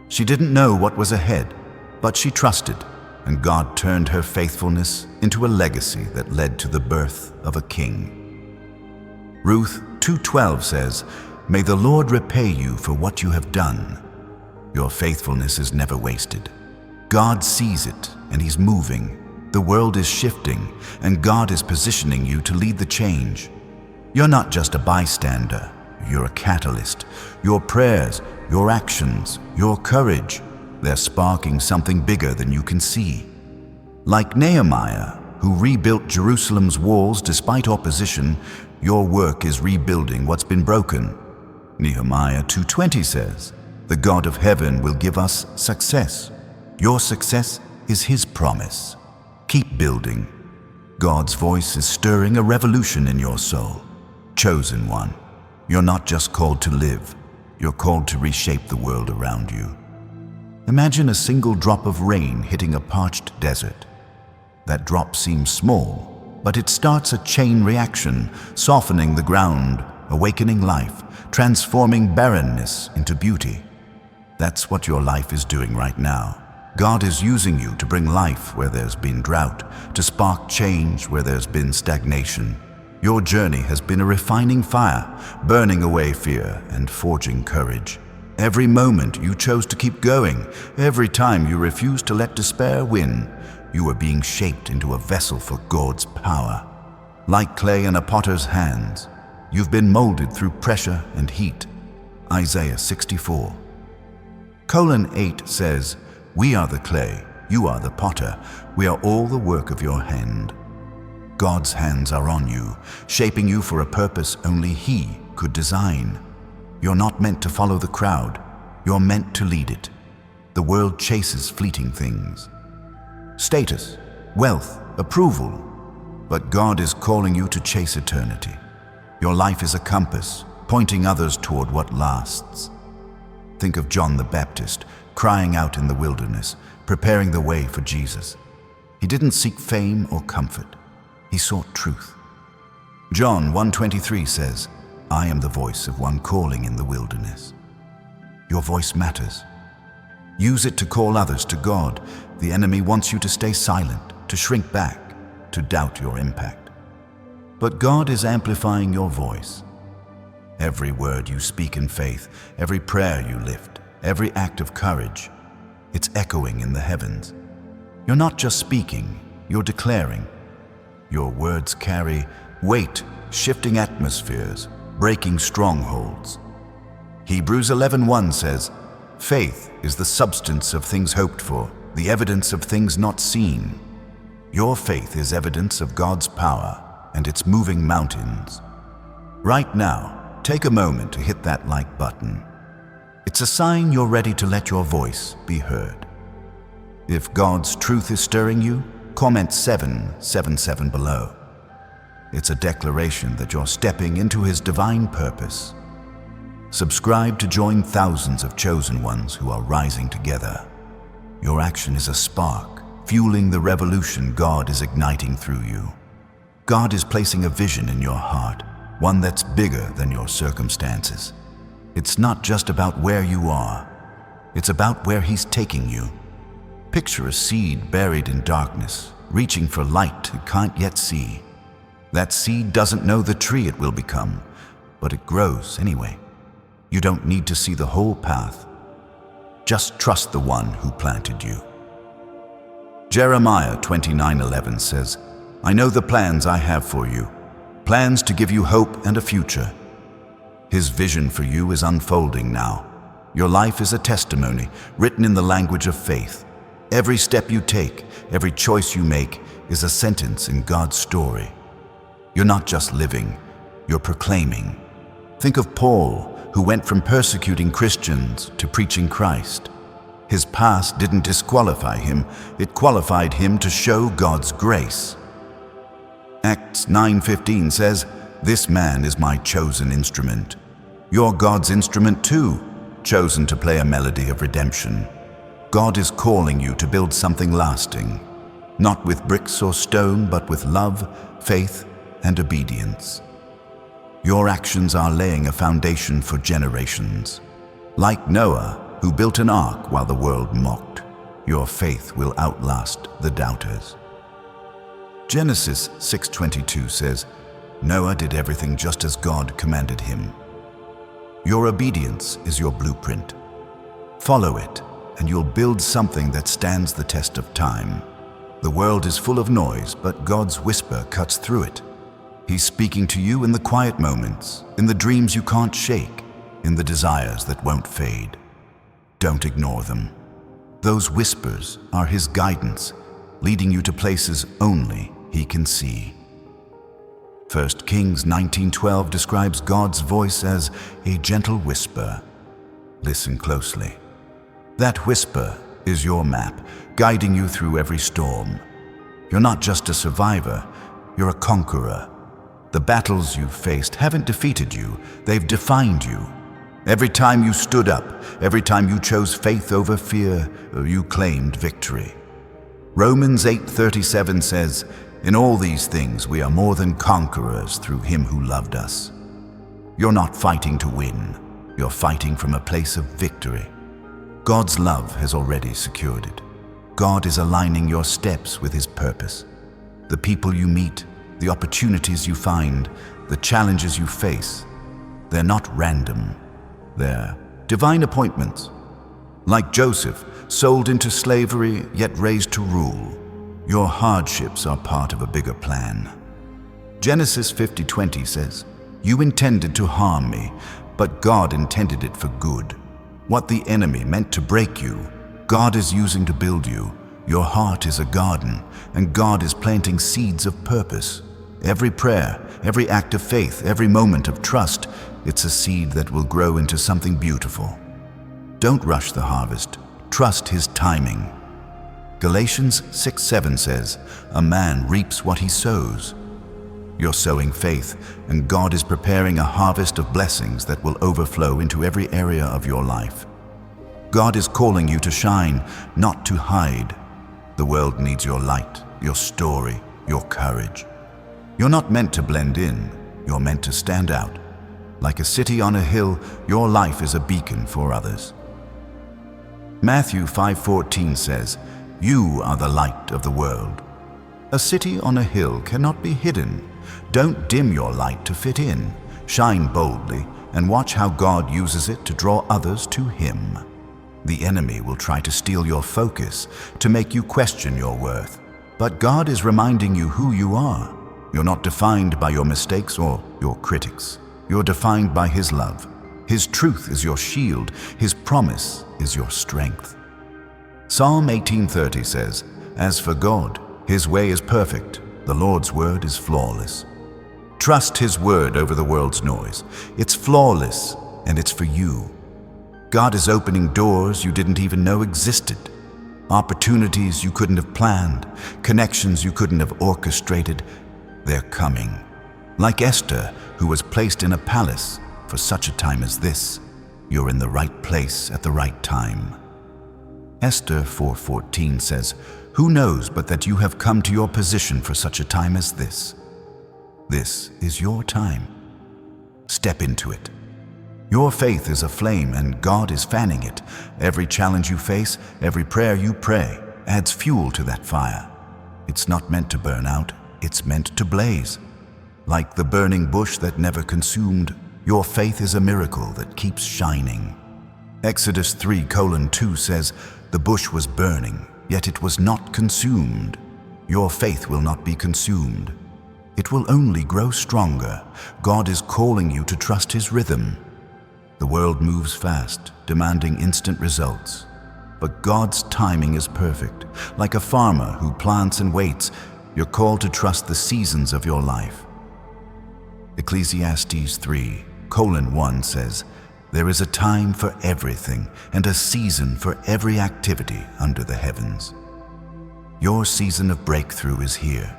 She didn't know what was ahead, but she trusted, and God turned her faithfulness into a legacy that led to the birth of a king. Ruth 2:12 says, "May the Lord repay you for what you have done." Your faithfulness is never wasted. God sees it, and He's moving. The world is shifting, and God is positioning you to lead the change. You're not just a bystander. You're a catalyst. Your prayers, your actions, your courage, they're sparking something bigger than you can see. Like Nehemiah, who rebuilt Jerusalem's walls despite opposition, your work is rebuilding what's been broken. Nehemiah 2:20 says, "The God of heaven will give us success." Your success is His promise. Keep building. God's voice is stirring a revolution in your soul. Chosen one. You're not just called to live, you're called to reshape the world around you. Imagine a single drop of rain hitting a parched desert. That drop seems small, but it starts a chain reaction, softening the ground, awakening life, transforming barrenness into beauty. That's what your life is doing right now. God is using you to bring life where there's been drought, to spark change where there's been stagnation. Your journey has been a refining fire, burning away fear and forging courage. Every moment you chose to keep going, every time you refused to let despair win, you were being shaped into a vessel for God's power. Like clay in a potter's hands, you've been molded through pressure and heat. Isaiah 64. 8 says, "We are the clay, you are the potter, we are all the work of your hand." God's hands are on you, shaping you for a purpose only He could design. You're not meant to follow the crowd, you're meant to lead it. The world chases fleeting things. Status, wealth, approval. But God is calling you to chase eternity. Your life is a compass, pointing others toward what lasts. Think of John the Baptist, crying out in the wilderness, preparing the way for Jesus. He didn't seek fame or comfort. He sought truth. John 1:23 says, "I am the voice of one calling in the wilderness." Your voice matters. Use it to call others to God. The enemy wants you to stay silent, to shrink back, to doubt your impact. But God is amplifying your voice. Every word you speak in faith, every prayer you lift, every act of courage, it's echoing in the heavens. You're not just speaking, you're declaring. Your words carry weight, shifting atmospheres, breaking strongholds. Hebrews 11:1 says, "Faith is the substance of things hoped for, the evidence of things not seen." Your faith is evidence of God's power, and it's moving mountains. Right now, take a moment to hit that like button. It's a sign you're ready to let your voice be heard. If God's truth is stirring you, comment 777 below. It's a declaration that you're stepping into His divine purpose. Subscribe to join thousands of chosen ones who are rising together. Your action is a spark, fueling the revolution God is igniting through you. God is placing a vision in your heart, one that's bigger than your circumstances. It's not just about where you are, it's about where He's taking you. Picture a seed buried in darkness, reaching for light it can't yet see. That seed doesn't know the tree it will become, but it grows anyway. You don't need to see the whole path. Just trust the one who planted you. Jeremiah 29:11 says, "I know the plans I have for you, plans to give you hope and a future." His vision for you is unfolding now. Your life is a testimony, written in the language of faith. Every step you take, every choice you make, is a sentence in God's story. You're not just living, you're proclaiming. Think of Paul, who went from persecuting Christians to preaching Christ. His past didn't disqualify him, it qualified him to show God's grace. Acts 9:15 says, "This man is my chosen instrument." You're God's instrument too, chosen to play a melody of redemption. God is calling you to build something lasting, not with bricks or stone, but with love, faith, and obedience. Your actions are laying a foundation for generations. Like Noah, who built an ark while the world mocked, your faith will outlast the doubters. Genesis 6:22 says, "Noah did everything just as God commanded him." Your obedience is your blueprint. Follow it, and you'll build something that stands the test of time. The world is full of noise, but God's whisper cuts through it. He's speaking to you in the quiet moments, in the dreams you can't shake, in the desires that won't fade. Don't ignore them. Those whispers are His guidance, leading you to places only He can see. 1 Kings 19:12 describes God's voice as a gentle whisper. Listen closely. That whisper is your map, guiding you through every storm. You're not just a survivor, you're a conqueror. The battles you've faced haven't defeated you, they've defined you. Every time you stood up, every time you chose faith over fear, you claimed victory. Romans 8:37 says, "In all these things we are more than conquerors through him who loved us." You're not fighting to win, you're fighting from a place of victory. God's love has already secured it. God is aligning your steps with his purpose. The people you meet, the opportunities you find, the challenges you face, they're not random. They're divine appointments. Like Joseph, sold into slavery yet raised to rule, your hardships are part of a bigger plan. Genesis 50:20 says, "You intended to harm me, but God intended it for good." What the enemy meant to break you, God is using to build you. Your heart is a garden, and God is planting seeds of purpose. Every prayer, every act of faith, every moment of trust, it's a seed that will grow into something beautiful. Don't rush the harvest. Trust his timing. Galatians 6:7 says, "A man reaps what he sows." You're sowing faith, and God is preparing a harvest of blessings that will overflow into every area of your life. God is calling you to shine, not to hide. The world needs your light, your story, your courage. You're not meant to blend in, you're meant to stand out. Like a city on a hill, your life is a beacon for others. Matthew 5:14 says, "You are the light of the world." A city on a hill cannot be hidden. Don't dim your light to fit in. Shine boldly and watch how God uses it to draw others to him. The enemy will try to steal your focus, to make you question your worth. But God is reminding you who you are. You're not defined by your mistakes or your critics. You're defined by his love. His truth is your shield. His promise is your strength. Psalm 18:30 says, "As for God, his way is perfect. The Lord's word is flawless." Trust his word over the world's noise. It's flawless, and it's for you. God is opening doors you didn't even know existed. Opportunities you couldn't have planned, connections you couldn't have orchestrated, they're coming. Like Esther, who was placed in a palace for such a time as this, you're in the right place at the right time. Esther 4:14 says, "Who knows but that you have come to your position for such a time as this?" This is your time. Step into it. Your faith is a flame and God is fanning it. Every challenge you face, every prayer you pray, adds fuel to that fire. It's not meant to burn out, it's meant to blaze. Like the burning bush that never consumed, your faith is a miracle that keeps shining. Exodus 3:2 says, "The bush was burning, yet it was not consumed." Your faith will not be consumed. It will only grow stronger. God is calling you to trust his rhythm. The world moves fast, demanding instant results. But God's timing is perfect. Like a farmer who plants and waits, you're called to trust the seasons of your life. Ecclesiastes 3:1 says, "There is a time for everything and a season for every activity under the heavens." Your season of breakthrough is here.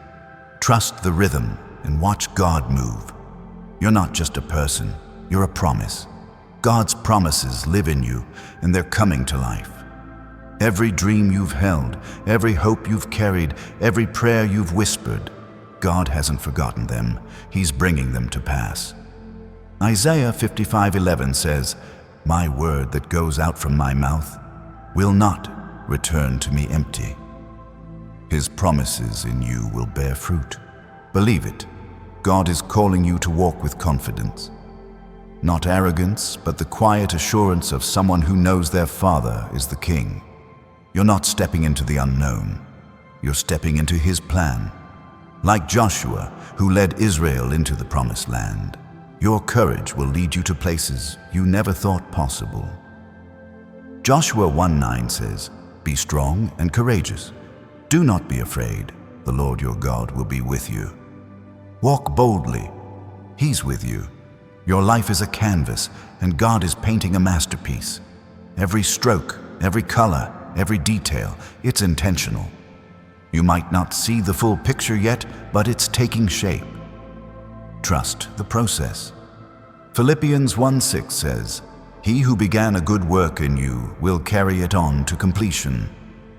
Trust the rhythm and watch God move. You're not just a person, you're a promise. God's promises live in you, and they're coming to life. Every dream you've held, every hope you've carried, every prayer you've whispered, God hasn't forgotten them. He's bringing them to pass. Isaiah 55:11 says, "My word that goes out from my mouth will not return to me empty." His promises in you will bear fruit. Believe it. God is calling you to walk with confidence. Not arrogance, but the quiet assurance of someone who knows their Father is the King. You're not stepping into the unknown. You're stepping into his plan. Like Joshua, who led Israel into the promised land, your courage will lead you to places you never thought possible. Joshua 1:9 says, "Be strong and courageous. Do not be afraid. The Lord your God will be with you." Walk boldly. He's with you. Your life is a canvas, and God is painting a masterpiece. Every stroke, every color, every detail, it's intentional. You might not see the full picture yet, but it's taking shape. trust the process. Philippians 1:6 says, "He who began a good work in you will carry it on to completion."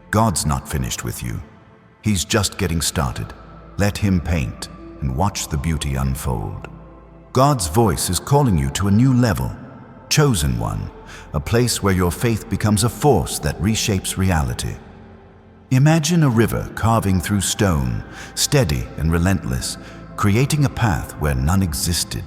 God's not finished with you. He's just getting started. Let him paint and watch the beauty unfold. God's voice is calling you to a new level, chosen one, a place where your faith becomes a force that reshapes reality. Imagine a river carving through stone, steady and relentless, creating a path where none existed.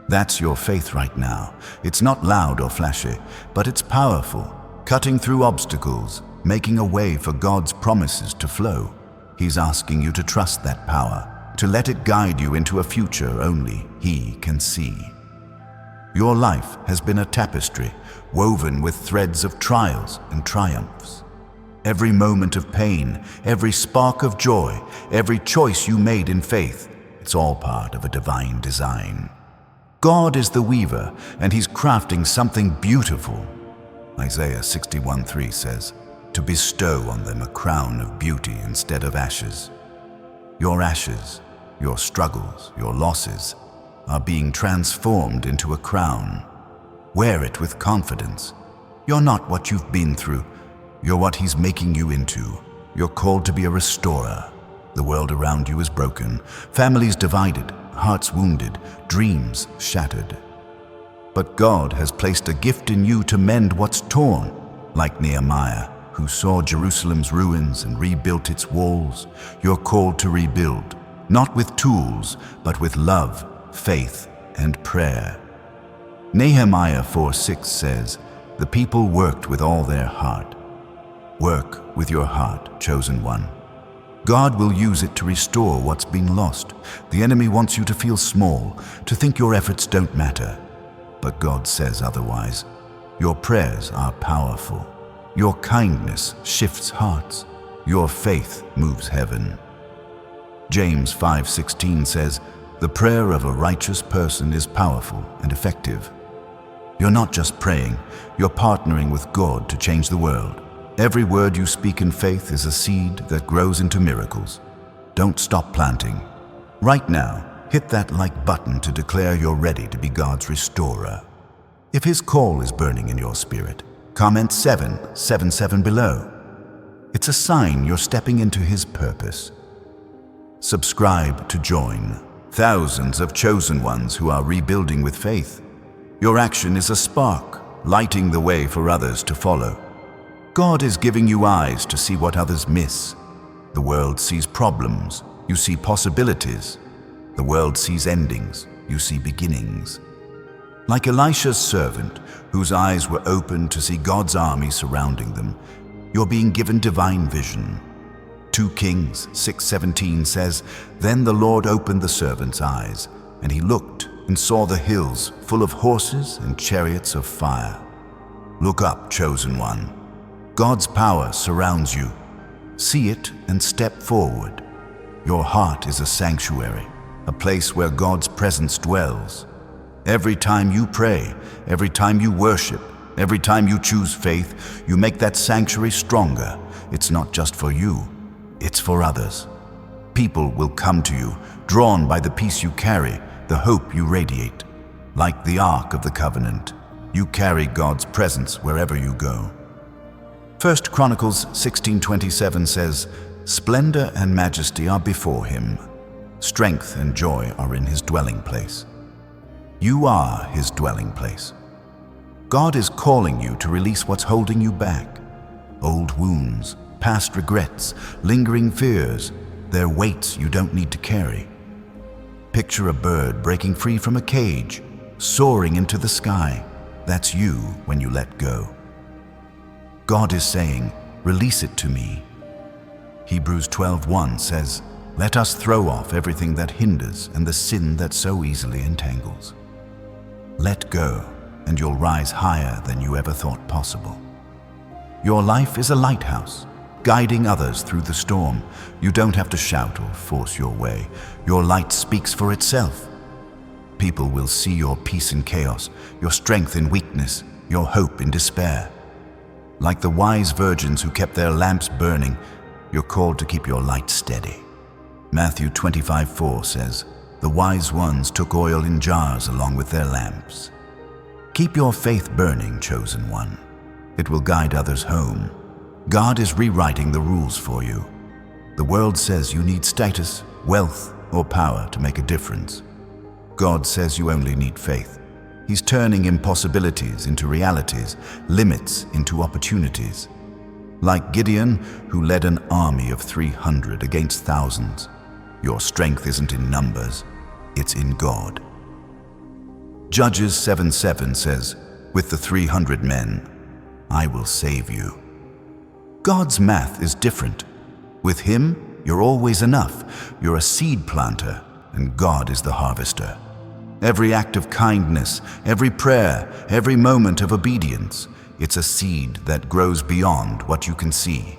That's your faith right now. It's not loud or flashy, but it's powerful, cutting through obstacles, making a way for God's promises to flow. He's asking you to trust that power, to let it guide you into a future only He can see. Your life has been a tapestry woven with threads of trials and triumphs. Every moment of pain, every spark of joy, every choice you made in faith, it's all part of a divine design. God is the weaver, and He's crafting something beautiful. Isaiah 61:3 says, "To bestow on them a crown of beauty instead of ashes." Your ashes, your struggles, your losses are being transformed into a crown. Wear it with confidence. You're not what you've been through. You're what He's making you into. You're called to be a restorer. The world around you is broken, families divided, hearts wounded, dreams shattered. But God has placed a gift in you to mend what's torn, like Nehemiah, who saw Jerusalem's ruins and rebuilt its walls. You're called to rebuild, not with tools, but with love, faith, and prayer. Nehemiah 4:6 says, "The people worked with all their heart." Work with your heart, chosen one. God will use it to restore what's been lost. The enemy wants you to feel small, to think your efforts don't matter. But God says otherwise. Your prayers are powerful. Your kindness shifts hearts. Your faith moves heaven. James 5:16 says, "The prayer of a righteous person is powerful and effective." You're not just praying, you're partnering with God to change the world. Every word you speak in faith is a seed that grows into miracles. Don't stop planting. Right now, hit that like button to declare you're ready to be God's restorer. If His call is burning in your spirit, comment 777 below. It's a sign you're stepping into His purpose. Subscribe to join thousands of chosen ones who are rebuilding with faith. Your action is a spark, lighting the way for others to follow. God is giving you eyes to see what others miss. The world sees problems, you see possibilities. The world sees endings, you see beginnings. Like Elisha's servant, whose eyes were opened to see God's army surrounding them, you're being given divine vision. 2 Kings 6:17 says, "Then the Lord opened the servant's eyes, and he looked and saw the hills full of horses and chariots of fire." Look up, chosen one. God's power surrounds you. See it and step forward. Your heart is a sanctuary, a place where God's presence dwells. Every time you pray, every time you worship, every time you choose faith, you make that sanctuary stronger. It's not just for you, it's for others. People will come to you, drawn by the peace you carry, the hope you radiate. Like the Ark of the Covenant, you carry God's presence wherever you go. 1 Chronicles 16:27 says, "Splendor and majesty are before Him. Strength and joy are in His dwelling place." You are His dwelling place. God is calling you to release what's holding you back. Old wounds, past regrets, lingering fears, they're weights you don't need to carry. Picture a bird breaking free from a cage, soaring into the sky. That's you when you let go. God is saying, "Release it to me." Hebrews 12:1 says, "Let us throw off everything that hinders and the sin that so easily entangles." Let go, and you'll rise higher than you ever thought possible. Your life is a lighthouse, guiding others through the storm. You don't have to shout or force your way. Your light speaks for itself. People will see your peace in chaos, your strength in weakness, your hope in despair. Like the wise virgins who kept their lamps burning, you're called to keep your light steady. Matthew 25:4 says, The wise ones took oil in jars along with their lamps. Keep your faith burning, chosen one. It will guide others home. God is rewriting the rules for you. The world says you need status, wealth, or power to make a difference. God says you only need faith. He's turning impossibilities into realities, limits into opportunities. Like Gideon, who led an army of 300 against thousands, your strength isn't in numbers, it's in God. Judges 7:7 says, "With the 300 men, I will save you." God's math is different. With Him, you're always enough. You're a seed planter, and God is the harvester. Every act of kindness, every prayer, every moment of obedience, it's a seed that grows beyond what you can see.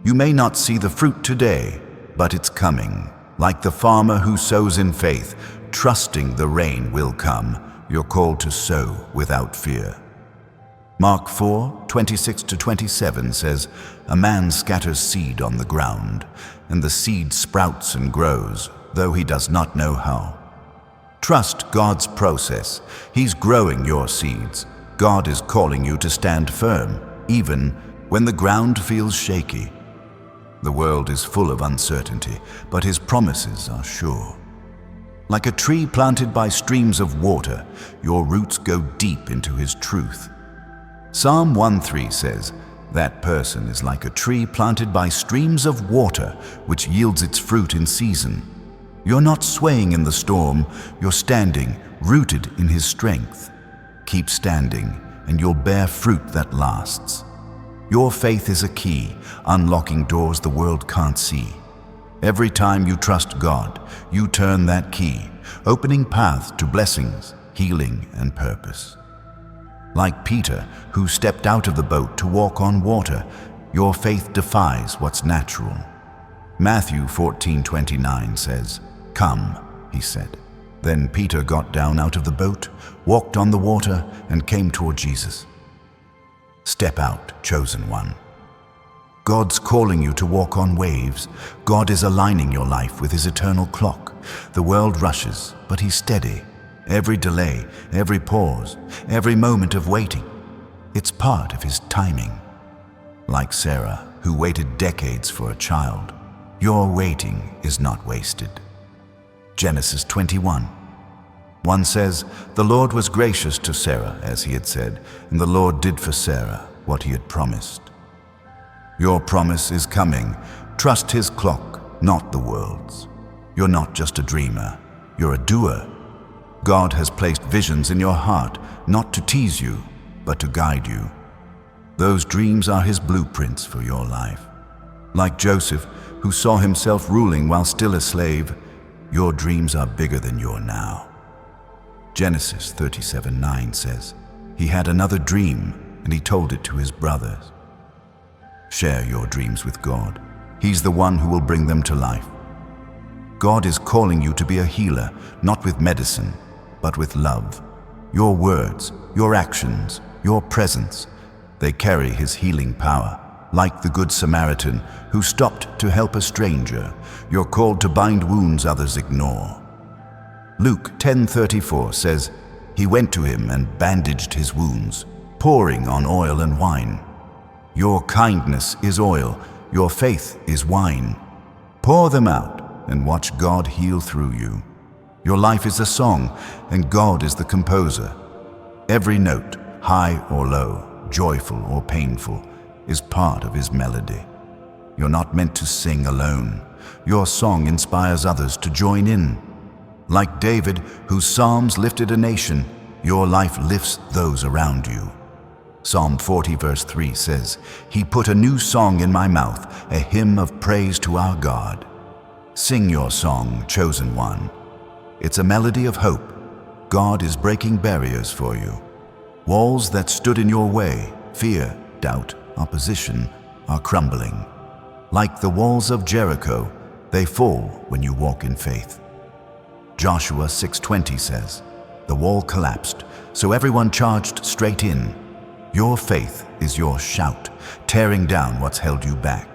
You may not see the fruit today, but it's coming. Like the farmer who sows in faith, trusting the rain will come, you're called to sow without fear. Mark 4:26-27 says, "A man scatters seed on the ground, and the seed sprouts and grows, though he does not know how." Trust God's process. He's growing your seeds. God is calling you to stand firm, even when the ground feels shaky. The world is full of uncertainty, but His promises are sure. Like a tree planted by streams of water, your roots go deep into His truth. Psalm 1:3 says, "That person is like a tree planted by streams of water, which yields its fruit in season." You're not swaying in the storm, you're standing, rooted in His strength. Keep standing, and you'll bear fruit that lasts. Your faith is a key, unlocking doors the world can't see. Every time you trust God, you turn that key, opening paths to blessings, healing, and purpose. Like Peter, who stepped out of the boat to walk on water, your faith defies what's natural. Matthew 14:29 says, "Come," He said. Then Peter got down out of the boat, walked on the water, and came toward Jesus. Step out, chosen one. God's calling you to walk on waves. God is aligning your life with His eternal clock. The world rushes, but He's steady. Every delay, every pause, every moment of waiting, it's part of His timing. Like Sarah, who waited decades for a child, your waiting is not wasted. Genesis 21:1 says, "The Lord was gracious to Sarah, as He had said, and the Lord did for Sarah what He had promised." Your promise is coming. Trust His clock, not the world's. You're not just a dreamer, you're a doer. God has placed visions in your heart, not to tease you, but to guide you. Those dreams are His blueprints for your life. Like Joseph, who saw himself ruling while still a slave, your dreams are bigger than your now. Genesis 37:9 says, "He had another dream, and he told it to his brothers." Share your dreams with God. He's the one who will bring them to life. God is calling you to be a healer, not with medicine, but with love. Your words, your actions, your presence, they carry His healing power. Like the Good Samaritan who stopped to help a stranger, you're called to bind wounds others ignore. Luke 10:34 says, "He went to him and bandaged his wounds, pouring on oil and wine." Your kindness is oil, your faith is wine. Pour them out and watch God heal through you. Your life is a song, and God is the composer. Every note, high or low, joyful or painful, is part of His melody. You're not meant to sing alone. Your song inspires others to join in. Like David, whose psalms lifted a nation, your life lifts those around you. Psalm 40:3 says, "He put a new song in my mouth, a hymn of praise to our God." Sing your song, chosen one. It's a melody of hope. God is breaking barriers for you. Walls that stood in your way, fear, doubt, opposition, are crumbling. Like the walls of Jericho, they fall when you walk in faith. Joshua 6:20 says, "The wall collapsed, so everyone charged straight in." Your faith is your shout, tearing down what's held you back.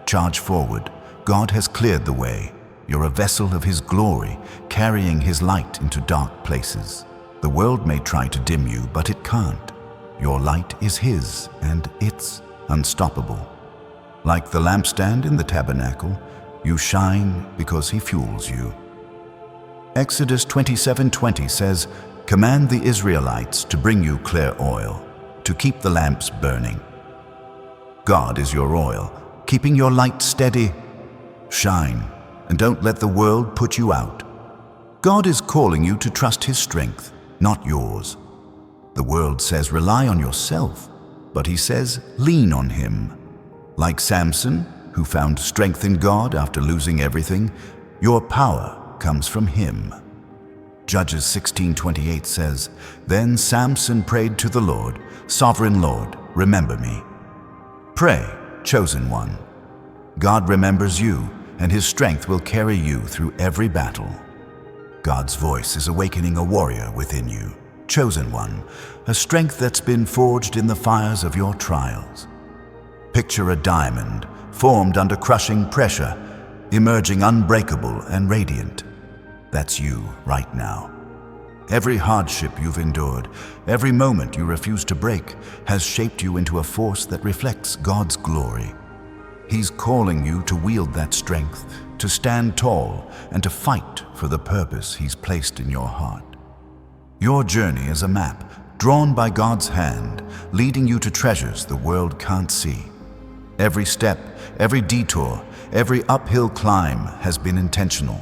Charge forward. God has cleared the way. You're a vessel of His glory, carrying His light into dark places. The world may try to dim you, but it can't. Your light is His, and it's unstoppable. Like the lampstand in the tabernacle, you shine because He fuels you. Exodus 27:20 says, "Command the Israelites to bring you clear oil, to keep the lamps burning." God is your oil, keeping your light steady. Shine, and don't let the world put you out. God is calling you to trust His strength, not yours. The world says rely on yourself, but He says lean on Him. Like Samson, who found strength in God after losing everything, your power comes from Him. Judges 16:28 says, "Then Samson prayed to the Lord, 'Sovereign Lord, remember me.'" Pray, chosen one. God remembers you, and His strength will carry you through every battle. God's voice is awakening a warrior within you, chosen one, a strength that's been forged in the fires of your trials. Picture a diamond formed under crushing pressure, emerging unbreakable and radiant. That's you right now. Every hardship you've endured, every moment you refuse to break, has shaped you into a force that reflects God's glory. He's calling you to wield that strength, to stand tall, and to fight for the purpose He's placed in your heart. Your journey is a map, drawn by God's hand, leading you to treasures the world can't see. Every step, every detour, every uphill climb has been intentional.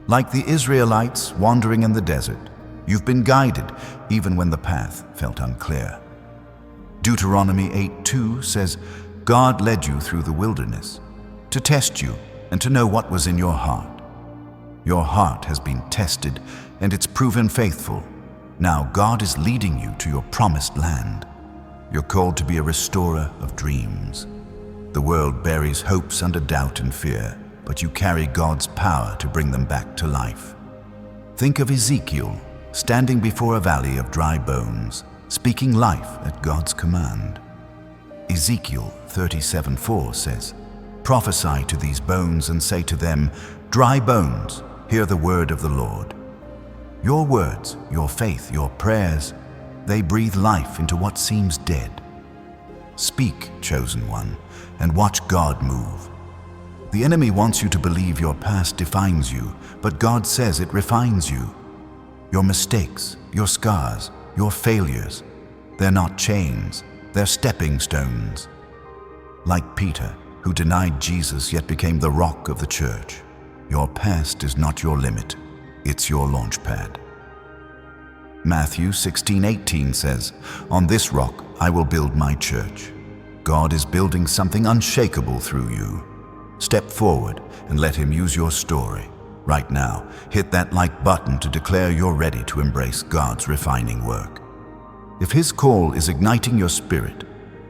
Like the Israelites wandering in the desert, you've been guided even when the path felt unclear. Deuteronomy 8:2 says, "God led you through the wilderness to test you and to know what was in your heart. Your heart has been tested and it's proven faithful. Now God is leading you to your promised land." You're called to be a restorer of dreams. The world buries hopes under doubt and fear, but you carry God's power to bring them back to life. Think of Ezekiel standing before a valley of dry bones, speaking life at God's command. Ezekiel 37:4 says, "Prophesy to these bones and say to them, 'Dry bones, hear the word of the Lord.'" Your words, your faith, your prayers, they breathe life into what seems dead. Speak, chosen one, and watch God move. The enemy wants you to believe your past defines you, but God says it refines you. Your mistakes, your scars, your failures, they're not chains, they're stepping stones. Like Peter, who denied Jesus yet became the rock of the church, your past is not your limit, it's your launch pad. Matthew 16:18 says, "On this rock I will build my church." God is building something unshakable through you. Step forward and let Him use your story. Right now, hit that like button to declare you're ready to embrace God's refining work. If His call is igniting your spirit,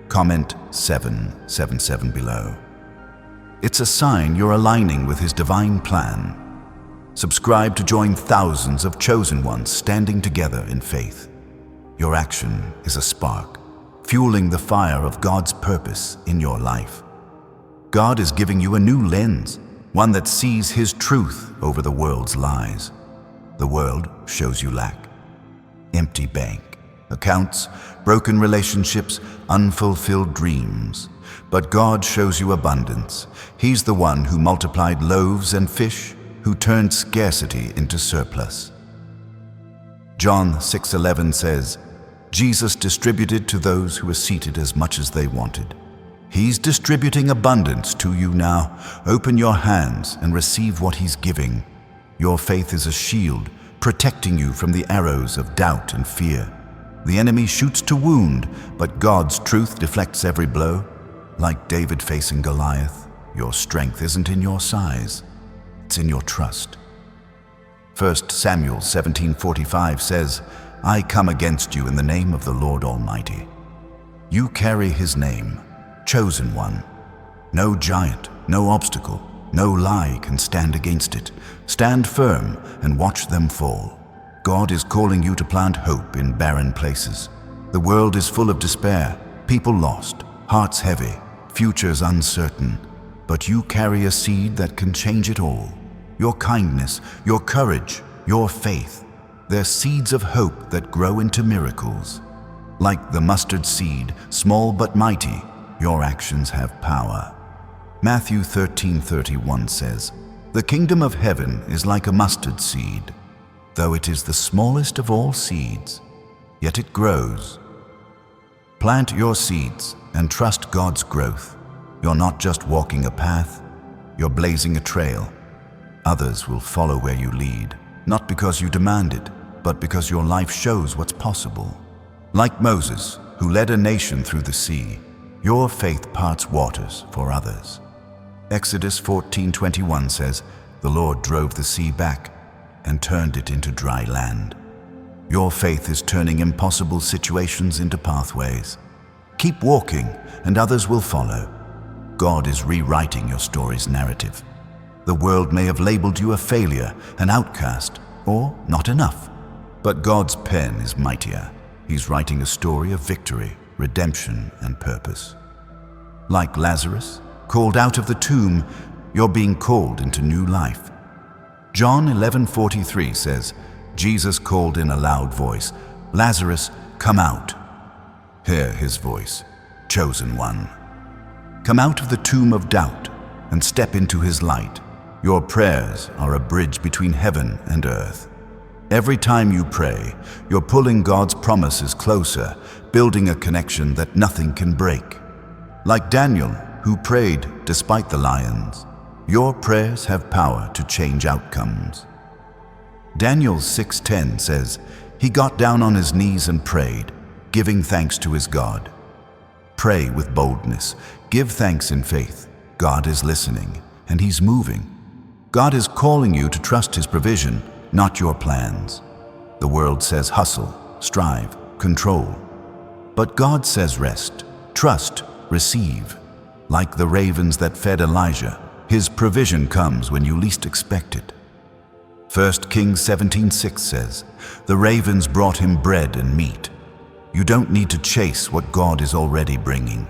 comment 777 below. It's a sign you're aligning with His divine plan. Subscribe to join thousands of chosen ones standing together in faith. Your action is a spark, fueling the fire of God's purpose in your life. God is giving you a new lens, one that sees His truth over the world's lies. The world shows you lack, empty bank accounts, broken relationships, unfulfilled dreams. But God shows you abundance. He's the one who multiplied loaves and fish, who turned scarcity into surplus. John 6:11 says, "Jesus distributed to those who were seated as much as they wanted." He's distributing abundance to you now. Open your hands and receive what He's giving. Your faith is a shield, protecting you from the arrows of doubt and fear. The enemy shoots to wound, but God's truth deflects every blow. Like David facing Goliath, your strength isn't in your size, it's in your trust. 1 Samuel 17:45 says, "I come against you in the name of the Lord Almighty." You carry His name, chosen one. No giant, no obstacle, no lie can stand against it. Stand firm and watch them fall. God is calling you to plant hope in barren places. The world is full of despair, people lost, hearts heavy, futures uncertain. But you carry a seed that can change it all. your kindness, your courage, your faith. They're seeds of hope that grow into miracles. Like the mustard seed, small but mighty, your actions have power. Matthew 13:31 says, "The kingdom of heaven is like a mustard seed. Though it is the smallest of all seeds, yet it grows." Plant your seeds and trust God's growth. You're not just walking a path, you're blazing a trail. Others will follow where you lead, not because you demand it, but because your life shows what's possible. Like Moses, who led a nation through the sea, your faith parts waters for others. Exodus 14:21 says, "The Lord drove the sea back and turned it into dry land." Your faith is turning impossible situations into pathways. Keep walking, and others will follow. God is rewriting your story's narrative. The world may have labeled you a failure, an outcast, or not enough. But God's pen is mightier. He's writing a story of victory, redemption, and purpose. Like Lazarus, called out of the tomb, you're being called into new life. John 11:43 says, Jesus called in a loud voice, "Lazarus, come out." Hear his voice, chosen one. Come out of the tomb of doubt and step into his light. Your prayers are a bridge between heaven and earth. Every time you pray, you're pulling God's promises closer, building a connection that nothing can break. Like Daniel, who prayed despite the lions, your prayers have power to change outcomes. Daniel 6:10 says, "He got down on his knees and prayed, giving thanks to his God." Pray with boldness. Give thanks in faith. God is listening, and He's moving. God is calling you to trust His provision, not your plans. The world says hustle, strive, control. But God says rest, trust, receive. Like the ravens that fed Elijah, His provision comes when you least expect it. 1 Kings 17:6 says, "The ravens brought him bread and meat." You don't need to chase what God is already bringing.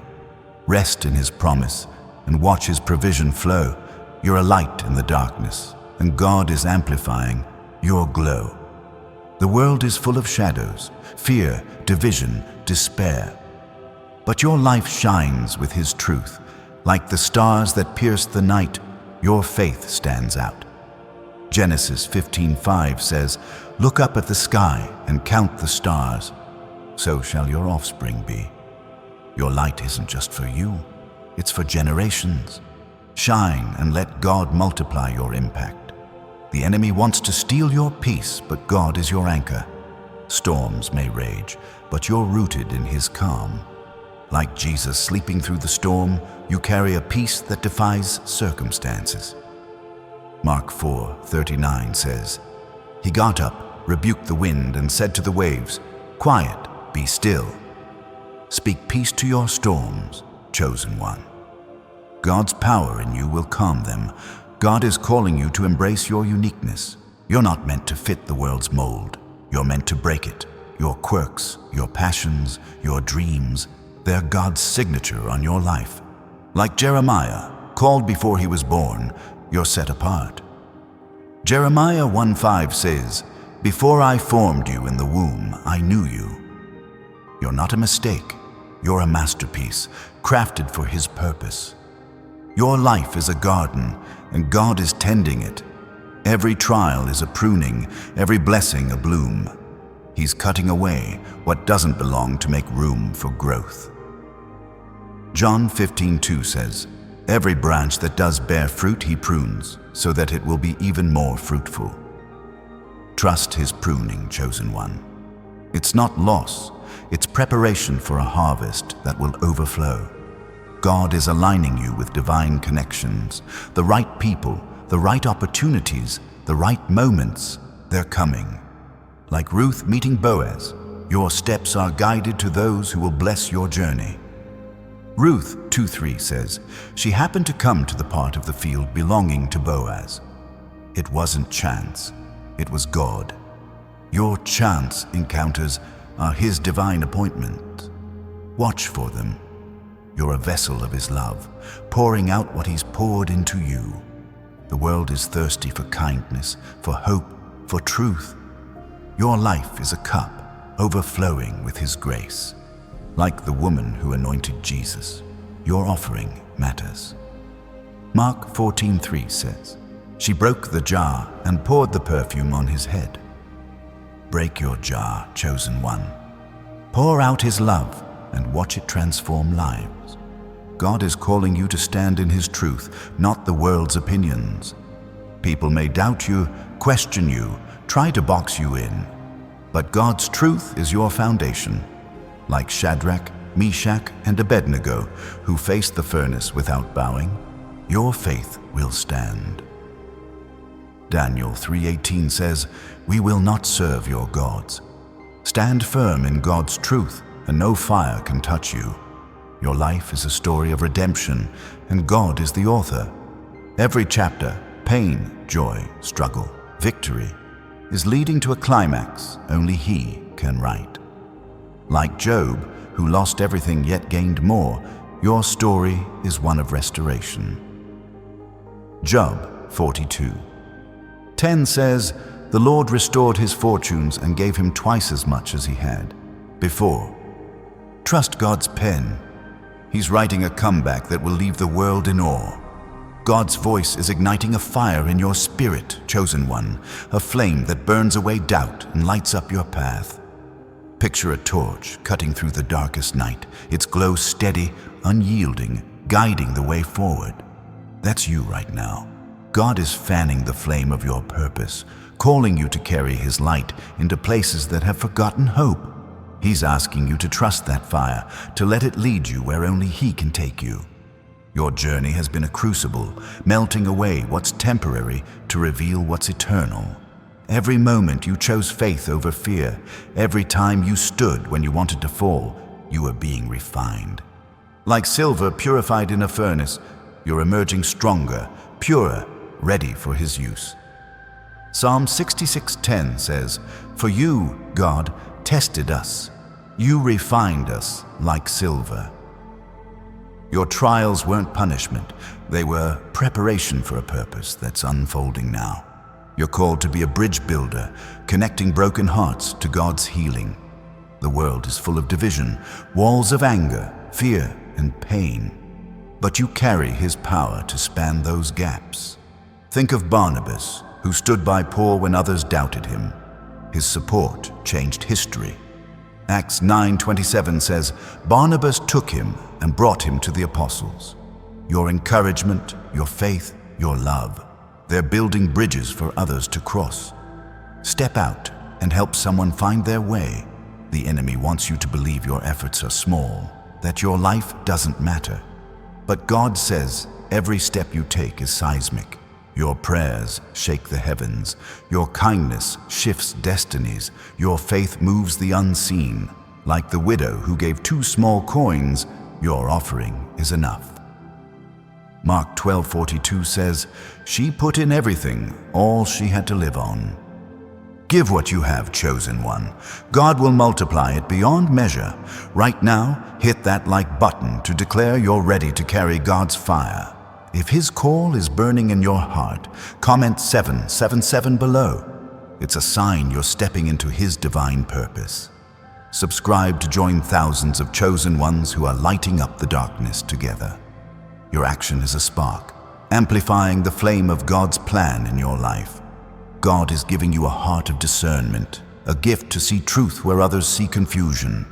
Rest in His promise and watch His provision flow. You're a light in the darkness, and God is amplifying your glow. The world is full of shadows, fear, division, despair. But your life shines with His truth. Like the stars that pierce the night, your faith stands out. Genesis 15:5 says, "Look up at the sky and count the stars. So shall your offspring be." Your light isn't just for you, it's for generations. Shine and let God multiply your impact. The enemy wants to steal your peace, but God is your anchor. Storms may rage, but you're rooted in His calm. Like Jesus sleeping through the storm, you carry a peace that defies circumstances. Mark 4:39 says, "He got up, rebuked the wind, and said to the waves, 'Quiet, be still.' Speak peace to your storms, chosen one." God's power in you will calm them. God is calling you to embrace your uniqueness. You're not meant to fit the world's mold. You're meant to break it. Your quirks, your passions, your dreams, they're God's signature on your life. Like Jeremiah, called before he was born, you're set apart. Jeremiah 1:5 says, "Before I formed you in the womb, I knew you." You're not a mistake. You're a masterpiece, crafted for His purpose. Your life is a garden, and God is tending it. Every trial is a pruning, every blessing a bloom. He's cutting away what doesn't belong to make room for growth. John 15:2 says, "Every branch that does bear fruit He prunes, so that it will be even more fruitful." Trust His pruning, chosen one. It's not loss, it's preparation for a harvest that will overflow. God is aligning you with divine connections, the right people, the right opportunities, the right moments. They're coming. Like Ruth meeting Boaz, your steps are guided to those who will bless your journey. Ruth 2:3 says, "She happened to come to the part of the field belonging to Boaz." It wasn't chance, it was God. Your chance encounters are His divine appointment. Watch for them. You're a vessel of His love, pouring out what He's poured into you. The world is thirsty for kindness, for hope, for truth. Your life is a cup overflowing with His grace. Like the woman who anointed Jesus, your offering matters. Mark 14:3 says, "She broke the jar and poured the perfume on His head." Break your jar, chosen one. Pour out His love and watch it transform lives. God is calling you to stand in His truth, not the world's opinions. People may doubt you, question you, try to box you in. But God's truth is your foundation. Like Shadrach, Meshach, and Abednego, who faced the furnace without bowing, your faith will stand. Daniel 3:18 says, "We will not serve your gods." Stand firm in God's truth, and no fire can touch you. Your life is a story of redemption, and God is the author. Every chapter, pain, joy, struggle, victory, is leading to a climax only He can write. Like Job, who lost everything yet gained more, your story is one of restoration. Job 42:10 says, "The Lord restored his fortunes and gave him twice as much as he had before." Trust God's pen. He's writing a comeback that will leave the world in awe. God's voice is igniting a fire in your spirit, chosen one, a flame that burns away doubt and lights up your path. Picture a torch cutting through the darkest night, its glow steady, unyielding, guiding the way forward. That's you right now. God is fanning the flame of your purpose, calling you to carry His light into places that have forgotten hope. He's asking you to trust that fire, to let it lead you where only He can take you. Your journey has been a crucible, melting away what's temporary to reveal what's eternal. Every moment you chose faith over fear, every time you stood when you wanted to fall, you were being refined. Like silver purified in a furnace, you're emerging stronger, purer, ready for His use. Psalm 66:10 says, "For you, God, tested us. You refined us like silver." Your trials weren't punishment. They were preparation for a purpose that's unfolding now. You're called to be a bridge builder, connecting broken hearts to God's healing. The world is full of division, walls of anger, fear, and pain. But you carry His power to span those gaps. Think of Barnabas, who stood by Paul when others doubted him. His support changed history. Acts 9:27 says, "Barnabas took him and brought him to the apostles." Your encouragement, your faith, your love, they're building bridges for others to cross. Step out and help someone find their way. The enemy wants you to believe your efforts are small, that your life doesn't matter. But God says every step you take is seismic. Your prayers shake the heavens. Your kindness shifts destinies. Your faith moves the unseen. Like the widow who gave 2 small coins, your offering is enough. Mark 12:42 says, "She put in everything, all she had to live on." Give what you have, chosen one. God will multiply it beyond measure. Right now, hit that like button to declare you're ready to carry God's fire. If His call is burning in your heart, comment 777 below. It's a sign you're stepping into His divine purpose. Subscribe to join thousands of chosen ones who are lighting up the darkness together. Your action is a spark, amplifying the flame of God's plan in your life. God is giving you a heart of discernment, a gift to see truth where others see confusion.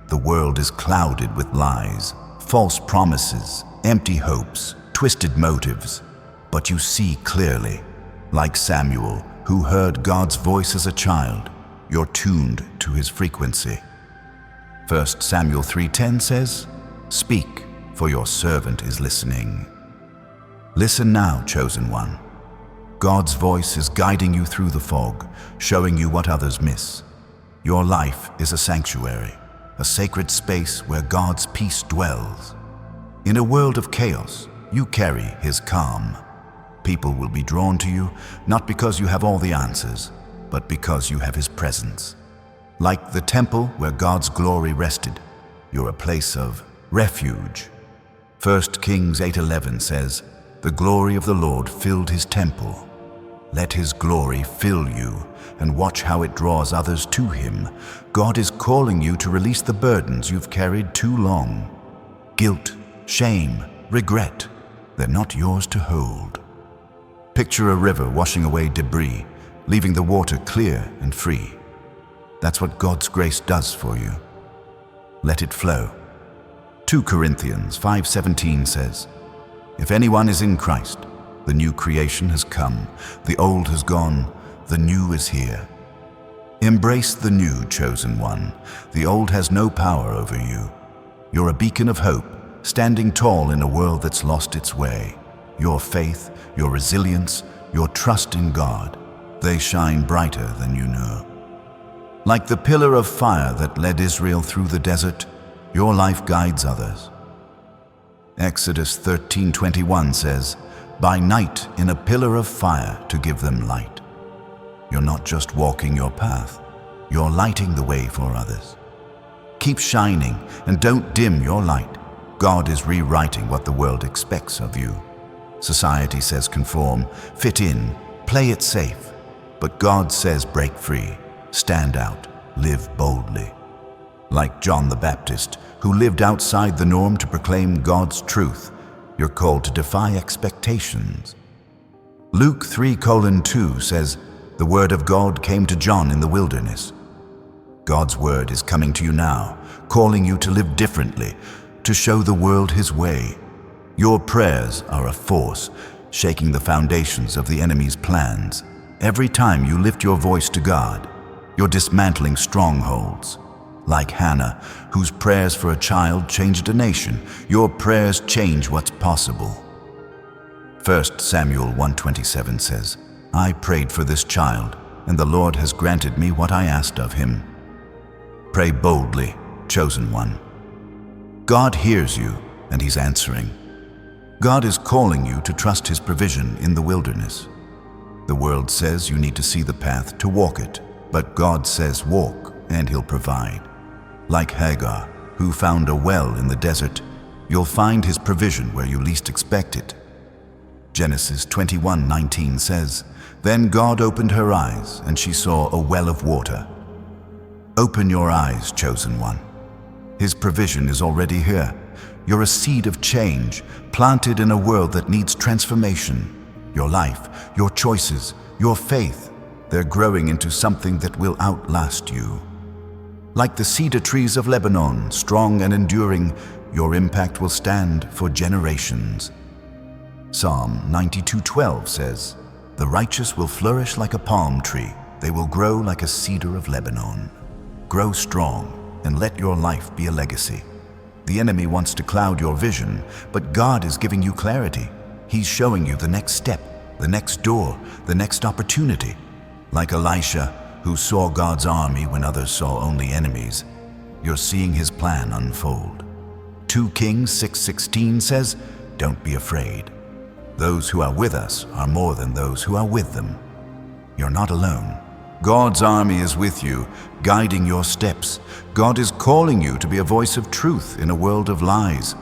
The world is clouded with lies, false promises, empty hopes, twisted motives, but you see clearly. Like Samuel, who heard God's voice as a child, you're tuned to His frequency. 1 Samuel 3:10 says, "Speak, for your servant is listening." Listen now, chosen one. God's voice is guiding you through the fog, showing you what others miss. Your life is a sanctuary, a sacred space where God's peace dwells. In a world of chaos, you carry His calm. People will be drawn to you, not because you have all the answers, but because you have His presence. Like the temple where God's glory rested, you're a place of refuge. 1 Kings 8:11 says, the glory of the Lord filled his temple. Let his glory fill you, and watch how it draws others to him. God is calling you to release the burdens you've carried too long. Guilt, shame, regret, they're not yours to hold. Picture a river washing away debris, leaving the water clear and free. That's what God's grace does for you. Let it flow. 2 Corinthians 5:17 says, "If anyone is in Christ, the new creation has come. The old has gone, the new is here." Embrace the new, chosen one. The old has no power over you. You're a beacon of hope, standing tall in a world that's lost its way. Your faith, your resilience, your trust in God, they shine brighter than you know. Like the pillar of fire that led Israel through the desert, your life guides others. Exodus 13:21 says, "By night in a pillar of fire to give them light." You're not just walking your path, you're lighting the way for others. Keep shining and don't dim your light. God is rewriting what the world expects of you. Society says conform, fit in, play it safe. But God says break free, stand out, live boldly. Like John the Baptist, who lived outside the norm to proclaim God's truth, you're called to defy expectations. Luke 3:2 says, "The word of God came to John in the wilderness." God's word is coming to you now, calling you to live differently, to show the world his way. Your prayers are a force, shaking the foundations of the enemy's plans. Every time you lift your voice to God, you're dismantling strongholds. Like Hannah, whose prayers for a child changed a nation, your prayers change what's possible. 1 Samuel 1:27 says, "I prayed for this child, and the Lord has granted me what I asked of him." Pray boldly, chosen one. God hears you, and he's answering. God is calling you to trust his provision in the wilderness. The world says you need to see the path to walk it, but God says walk, and he'll provide. Like Hagar, who found a well in the desert, you'll find his provision where you least expect it. Genesis 21:19 says, "Then God opened her eyes, and she saw a well of water." Open your eyes, chosen one. His provision is already here. You're a seed of change, planted in a world that needs transformation. Your life, your choices, your faith, they're growing into something that will outlast you. Like the cedar trees of Lebanon, strong and enduring, your impact will stand for generations. Psalm 92:12 says, "The righteous will flourish like a palm tree. They will grow like a cedar of Lebanon." Grow strong and let your life be a legacy. The enemy wants to cloud your vision, but God is giving you clarity. He's showing you the next step, the next door, the next opportunity. Like Elisha, who saw God's army when others saw only enemies, you're seeing his plan unfold. 2 Kings 6:16 says, "Don't be afraid. Those who are with us are more than those who are with them." You're not alone. God's army is with you, guiding your steps. God is calling you to be a voice of truth in a world of lies.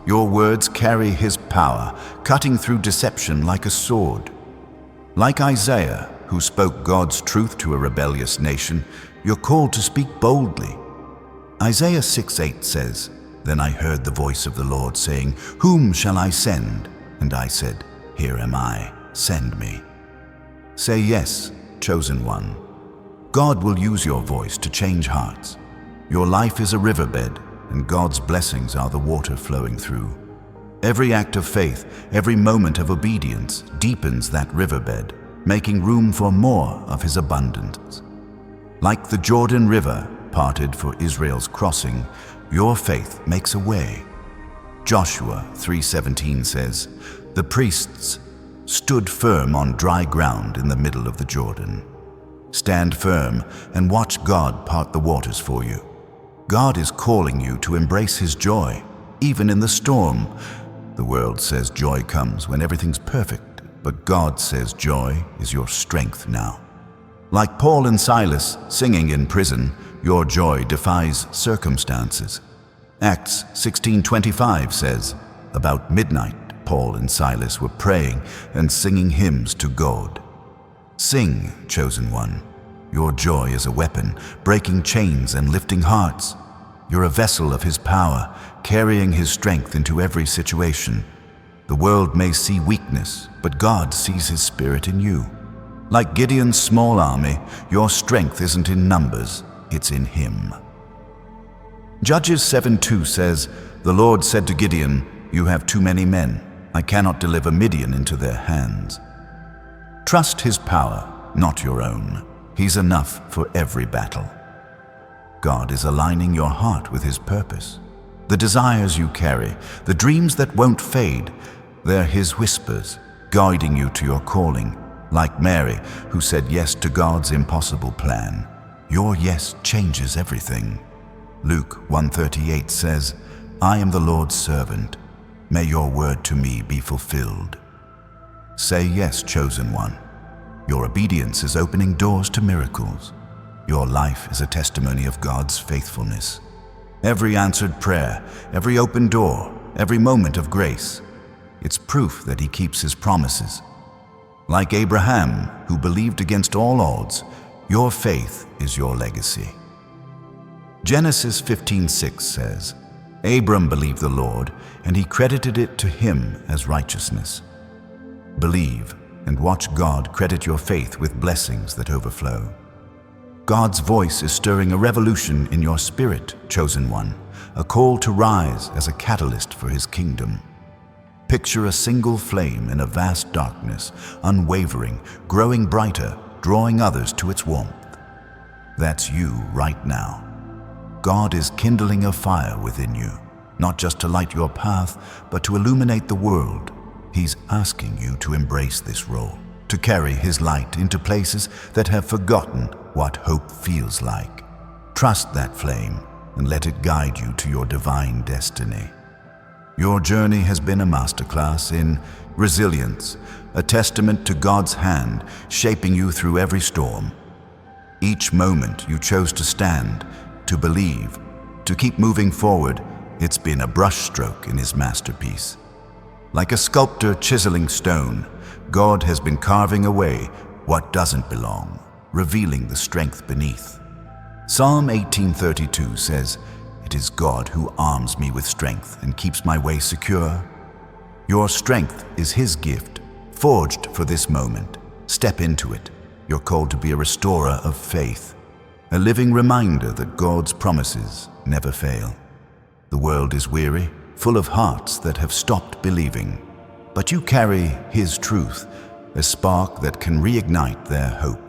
Your words carry his power, cutting through deception like a sword. Like Isaiah, who spoke God's truth to a rebellious nation, you're called to speak boldly. Isaiah 6:8 says, "Then I heard the voice of the Lord saying, 'Whom shall I send?' And I said, 'Here am I, send me.'" Say yes, chosen one. God will use your voice to change hearts. Your life is a riverbed, and God's blessings are the water flowing through. Every act of faith, every moment of obedience deepens that riverbed, making room for more of his abundance. Like the Jordan River parted for Israel's crossing, your faith makes a way. Joshua 3:17 says, "The priests stood firm on dry ground in the middle of the Jordan." Stand firm and watch God part the waters for you. God is calling you to embrace his joy, even in the storm. The world says joy comes when everything's perfect, but God says joy is your strength now. Like Paul and Silas singing in prison, your joy defies circumstances. Acts 16:25 says, "About midnight, Paul and Silas were praying and singing hymns to God. Sing, chosen one. Your joy is a weapon, breaking chains and lifting hearts. You're a vessel of His power, carrying His strength into every situation. The world may see weakness, but God sees His Spirit in you. Like Gideon's small army, your strength isn't in numbers, it's in Him. Judges 7:2 says, "The Lord said to Gideon, 'You have too many men. I cannot deliver Midian into their hands.'" Trust His power, not your own. He's enough for every battle. God is aligning your heart with His purpose. The desires you carry, the dreams that won't fade, they're His whispers, guiding you to your calling. Like Mary, who said yes to God's impossible plan. Your yes changes everything. Luke 1:38 says, "I am the Lord's servant. May your word to me be fulfilled." Say yes, chosen one. Your obedience is opening doors to miracles. Your life is a testimony of God's faithfulness. Every answered prayer, every open door, every moment of grace, it's proof that He keeps His promises. Like Abraham, who believed against all odds, your faith is your legacy. Genesis 15:6 says, "Abram believed the Lord, and He credited it to him as righteousness." Believe and watch God credit your faith with blessings that overflow. God's voice is stirring a revolution in your spirit, chosen one, a call to rise as a catalyst for His kingdom. Picture a single flame in a vast darkness, unwavering, growing brighter, drawing others to its warmth. That's you right now. God is kindling a fire within you, not just to light your path, but to illuminate the world. He's asking you to embrace this role, to carry His light into places that have forgotten what hope feels like. Trust that flame and let it guide you to your divine destiny. Your journey has been a masterclass in resilience, a testament to God's hand shaping you through every storm. Each moment you chose to stand, to believe, to keep moving forward, it's been a brushstroke in His masterpiece. Like a sculptor chiseling stone, God has been carving away what doesn't belong, revealing the strength beneath. Psalm 18:32 says, "It is God who arms me with strength and keeps my way secure." Your strength is His gift, forged for this moment. Step into it. You're called to be a restorer of faith, a living reminder that God's promises never fail. The world is weary, full of hearts that have stopped believing, but you carry His truth, a spark that can reignite their hope.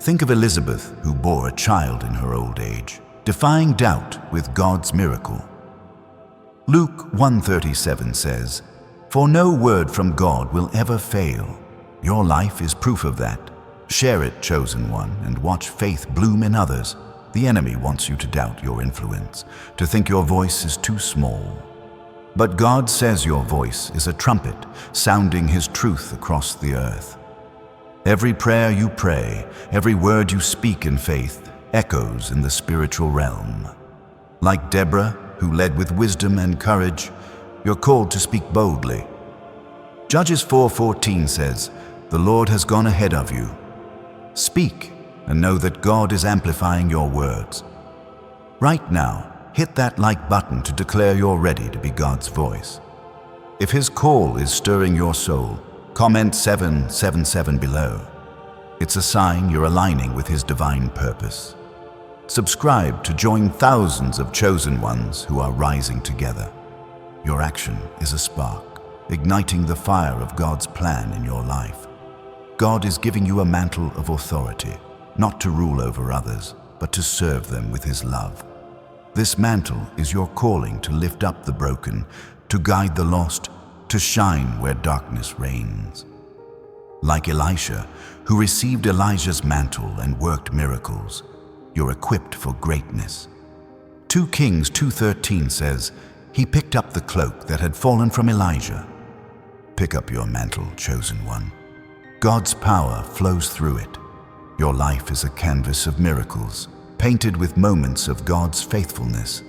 Think of Elizabeth, who bore a child in her old age, defying doubt with God's miracle. Luke 1:37 says, "For no word from God will ever fail." Your life is proof of that. Share it, chosen one, and watch faith bloom in others. The enemy wants you to doubt your influence, to think your voice is too small. But God says your voice is a trumpet, sounding His truth across the earth. Every prayer you pray, every word you speak in faith, echoes in the spiritual realm. Like Deborah, who led with wisdom and courage, you're called to speak boldly. Judges 4:14 says, "The Lord has gone ahead of you." Speak and know that God is amplifying your words. Right now, hit that like button to declare you're ready to be God's voice. If His call is stirring your soul, comment 777 below. It's a sign you're aligning with His divine purpose. Subscribe to join thousands of chosen ones who are rising together. Your action is a spark, igniting the fire of God's plan in your life. God is giving you a mantle of authority, not to rule over others, but to serve them with His love. This mantle is your calling to lift up the broken, to guide the lost, to shine where darkness reigns. Like Elisha, who received Elijah's mantle and worked miracles, you're equipped for greatness. 2 Kings 2:13 says, "He picked up the cloak that had fallen from Elijah." Pick up your mantle, chosen one. God's power flows through it. Your life is a canvas of miracles, painted with moments of God's faithfulness.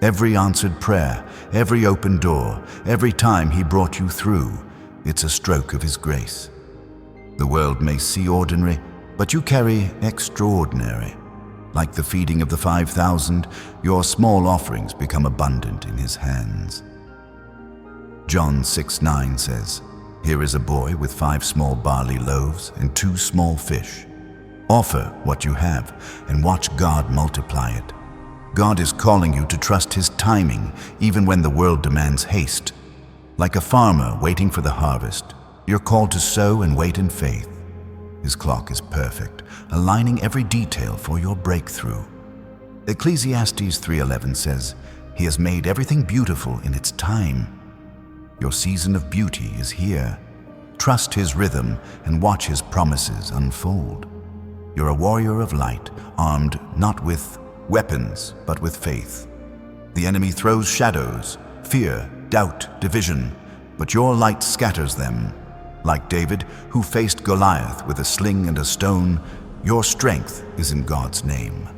Every answered prayer, every open door, every time He brought you through, it's a stroke of His grace. The world may see ordinary, but you carry extraordinary. Like the feeding of the 5,000, your small offerings become abundant in His hands. John 6:9 says, "Here is a boy with 5 small barley loaves and 2 small fish. Offer what you have and watch God multiply it." God is calling you to trust His timing even when the world demands haste. Like a farmer waiting for the harvest, you're called to sow and wait in faith. His clock is perfect, aligning every detail for your breakthrough. Ecclesiastes 3:11 says, "He has made everything beautiful in its time." Your season of beauty is here. Trust His rhythm and watch His promises unfold. You're a warrior of light, armed not with weapons, but with faith. The enemy throws shadows, fear, doubt, division, but your light scatters them. Like David, who faced Goliath with a sling and a stone, your strength is in God's name.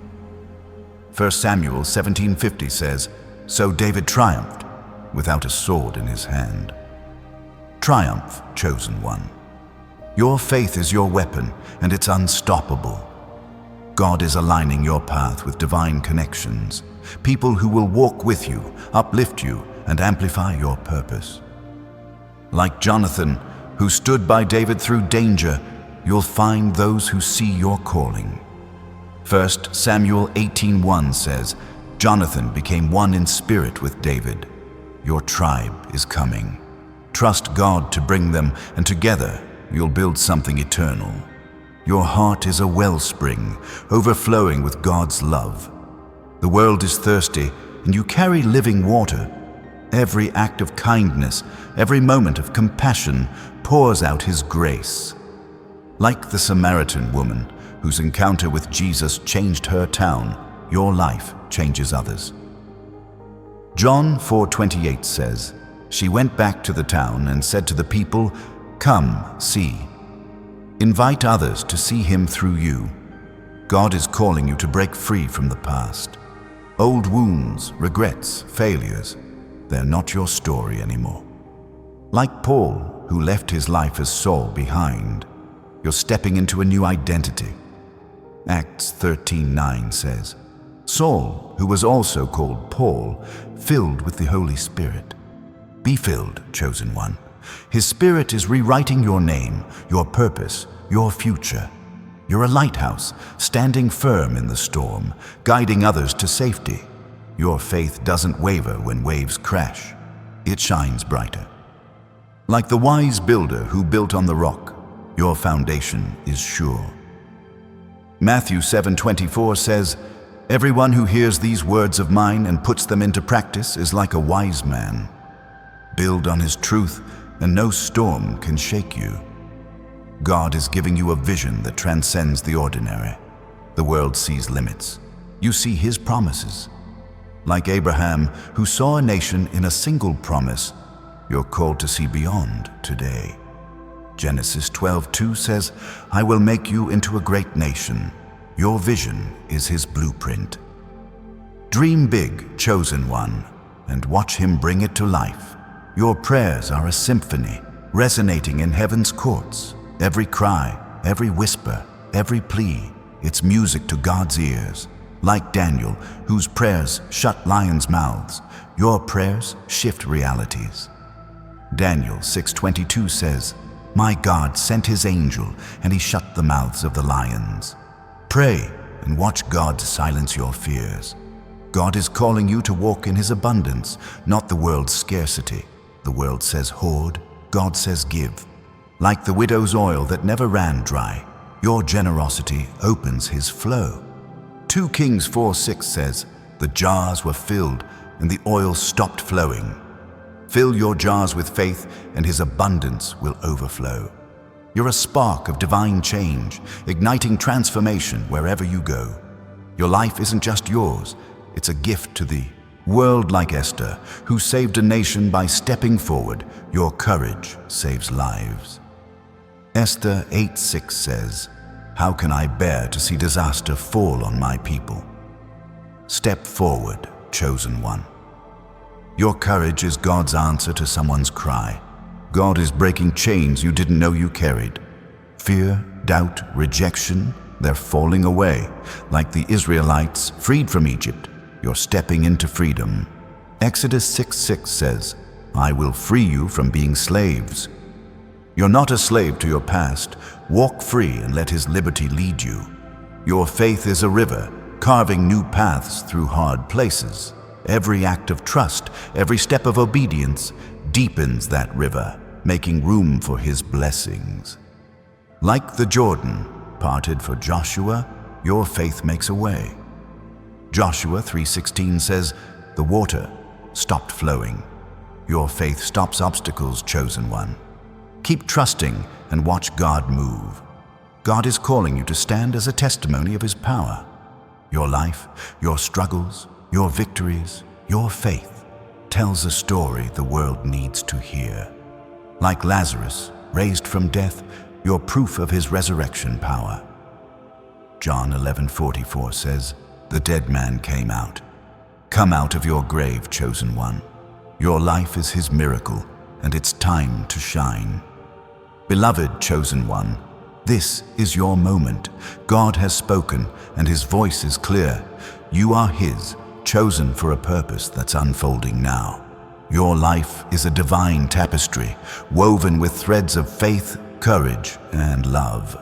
1 Samuel 17:50 says, "So David triumphed without a sword in his hand." Triumph, chosen one. Your faith is your weapon, and it's unstoppable. God is aligning your path with divine connections, people who will walk with you, uplift you, and amplify your purpose. Like Jonathan, who stood by David through danger, you'll find those who see your calling. 1 Samuel 18:1 says, "Jonathan became one in spirit with David." Your tribe is coming. Trust God to bring them, and together you'll build something eternal. Your heart is a wellspring, overflowing with God's love. The world is thirsty, and you carry living water. Every act of kindness, every moment of compassion pours out His grace. Like the Samaritan woman, whose encounter with Jesus changed her town, your life changes others. John 4:28 says, "She went back to the town and said to the people, 'Come, see.'" Invite others to see Him through you. God is calling you to break free from the past. Old wounds, regrets, failures, they're not your story anymore. Like Paul, who left his life as Saul behind, you're stepping into a new identity. Acts 13:9 says, "Saul, who was also called Paul, filled with the Holy Spirit." Be filled, chosen one. His Spirit is rewriting your name, your purpose, your future. You're a lighthouse, standing firm in the storm, guiding others to safety. Your faith doesn't waver when waves crash. It shines brighter. Like the wise builder who built on the rock, your foundation is sure. Matthew 7:24 says, "Everyone who hears these words of mine and puts them into practice is like a wise man." Build on His truth, and no storm can shake you. God is giving you a vision that transcends the ordinary. The world sees limits. You see His promises. Like Abraham, who saw a nation in a single promise, you're called to see beyond today. Genesis 12:2 says, "I will make you into a great nation." Your vision is His blueprint. Dream big, chosen one, and watch Him bring it to life. Your prayers are a symphony, resonating in heaven's courts. Every cry, every whisper, every plea, it's music to God's ears. Like Daniel, whose prayers shut lions' mouths, your prayers shift realities. Daniel 6:22 says, "My God sent His angel, and He shut the mouths of the lions." Pray and watch God silence your fears. God is calling you to walk in His abundance, not the world's scarcity. The world says hoard, God says give. Like the widow's oil that never ran dry, your generosity opens His flow. 2 Kings 4:6 says, "The jars were filled, and the oil stopped flowing." Fill your jars with faith, and His abundance will overflow. You're a spark of divine change, igniting transformation wherever you go. Your life isn't just yours, it's a gift to the world. Like Esther, who saved a nation by stepping forward, your courage saves lives. Esther 8:6 says, "How can I bear to see disaster fall on my people?" Step forward, chosen one. Your courage is God's answer to someone's cry. God is breaking chains you didn't know you carried. Fear, doubt, rejection, they're falling away. Like the Israelites freed from Egypt, you're stepping into freedom. Exodus 6:6 says, "I will free you from being slaves." You're not a slave to your past. Walk free and let His liberty lead you. Your faith is a river, carving new paths through hard places. Every act of trust, every step of obedience deepens that river, making room for His blessings. Like the Jordan parted for Joshua, your faith makes a way. Joshua 3:16 says, "The water stopped flowing." Your faith stops obstacles, chosen one. Keep trusting and watch God move. God is calling you to stand as a testimony of His power. Your life, your struggles, your victories, your faith tells a story the world needs to hear. Like Lazarus, raised from death, you're proof of His resurrection power. John 11:44 says, "The dead man came out." Come out of your grave, chosen one. Your life is His miracle, and it's time to shine. Beloved chosen one, this is your moment. God has spoken, and His voice is clear. You are His, chosen for a purpose that's unfolding now. Your life is a divine tapestry, woven with threads of faith, courage, and love.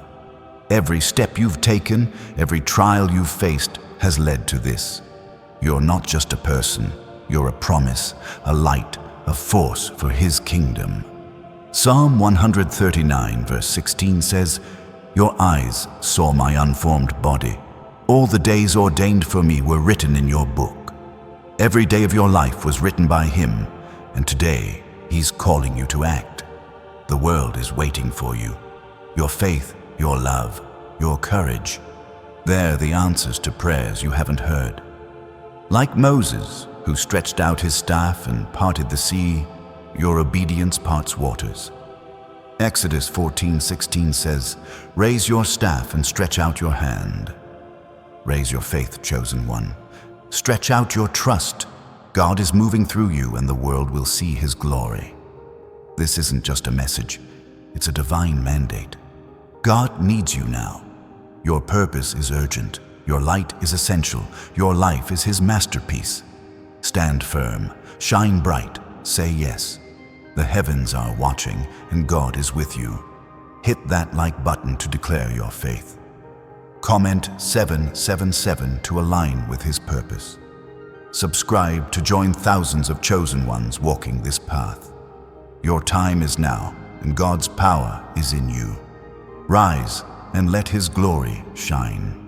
Every step you've taken, every trial you've faced, has led to this. You're not just a person, you're a promise, a light, a force for His kingdom. Psalm 139 verse 16 says, "Your eyes saw my unformed body. All the days ordained for me were written in your book." Every day of your life was written by Him, and today He's calling you to act. The world is waiting for you. Your faith, your love, your courage. They're the answers to prayers you haven't heard. Like Moses, who stretched out his staff and parted the sea, your obedience parts waters. Exodus 14:16 says, "Raise your staff and stretch out your hand." Raise your faith, chosen one. Stretch out your trust. God is moving through you, and the world will see His glory. This isn't just a message, it's a divine mandate. God needs you now. Your purpose is urgent. Your light is essential. Your life is His masterpiece. Stand firm. Shine bright. Say yes. The heavens are watching, and God is with you. Hit that like button to declare your faith. Comment 777 to align with His purpose. Subscribe to join thousands of chosen ones walking this path. Your time is now, and God's power is in you. Rise and let His glory shine.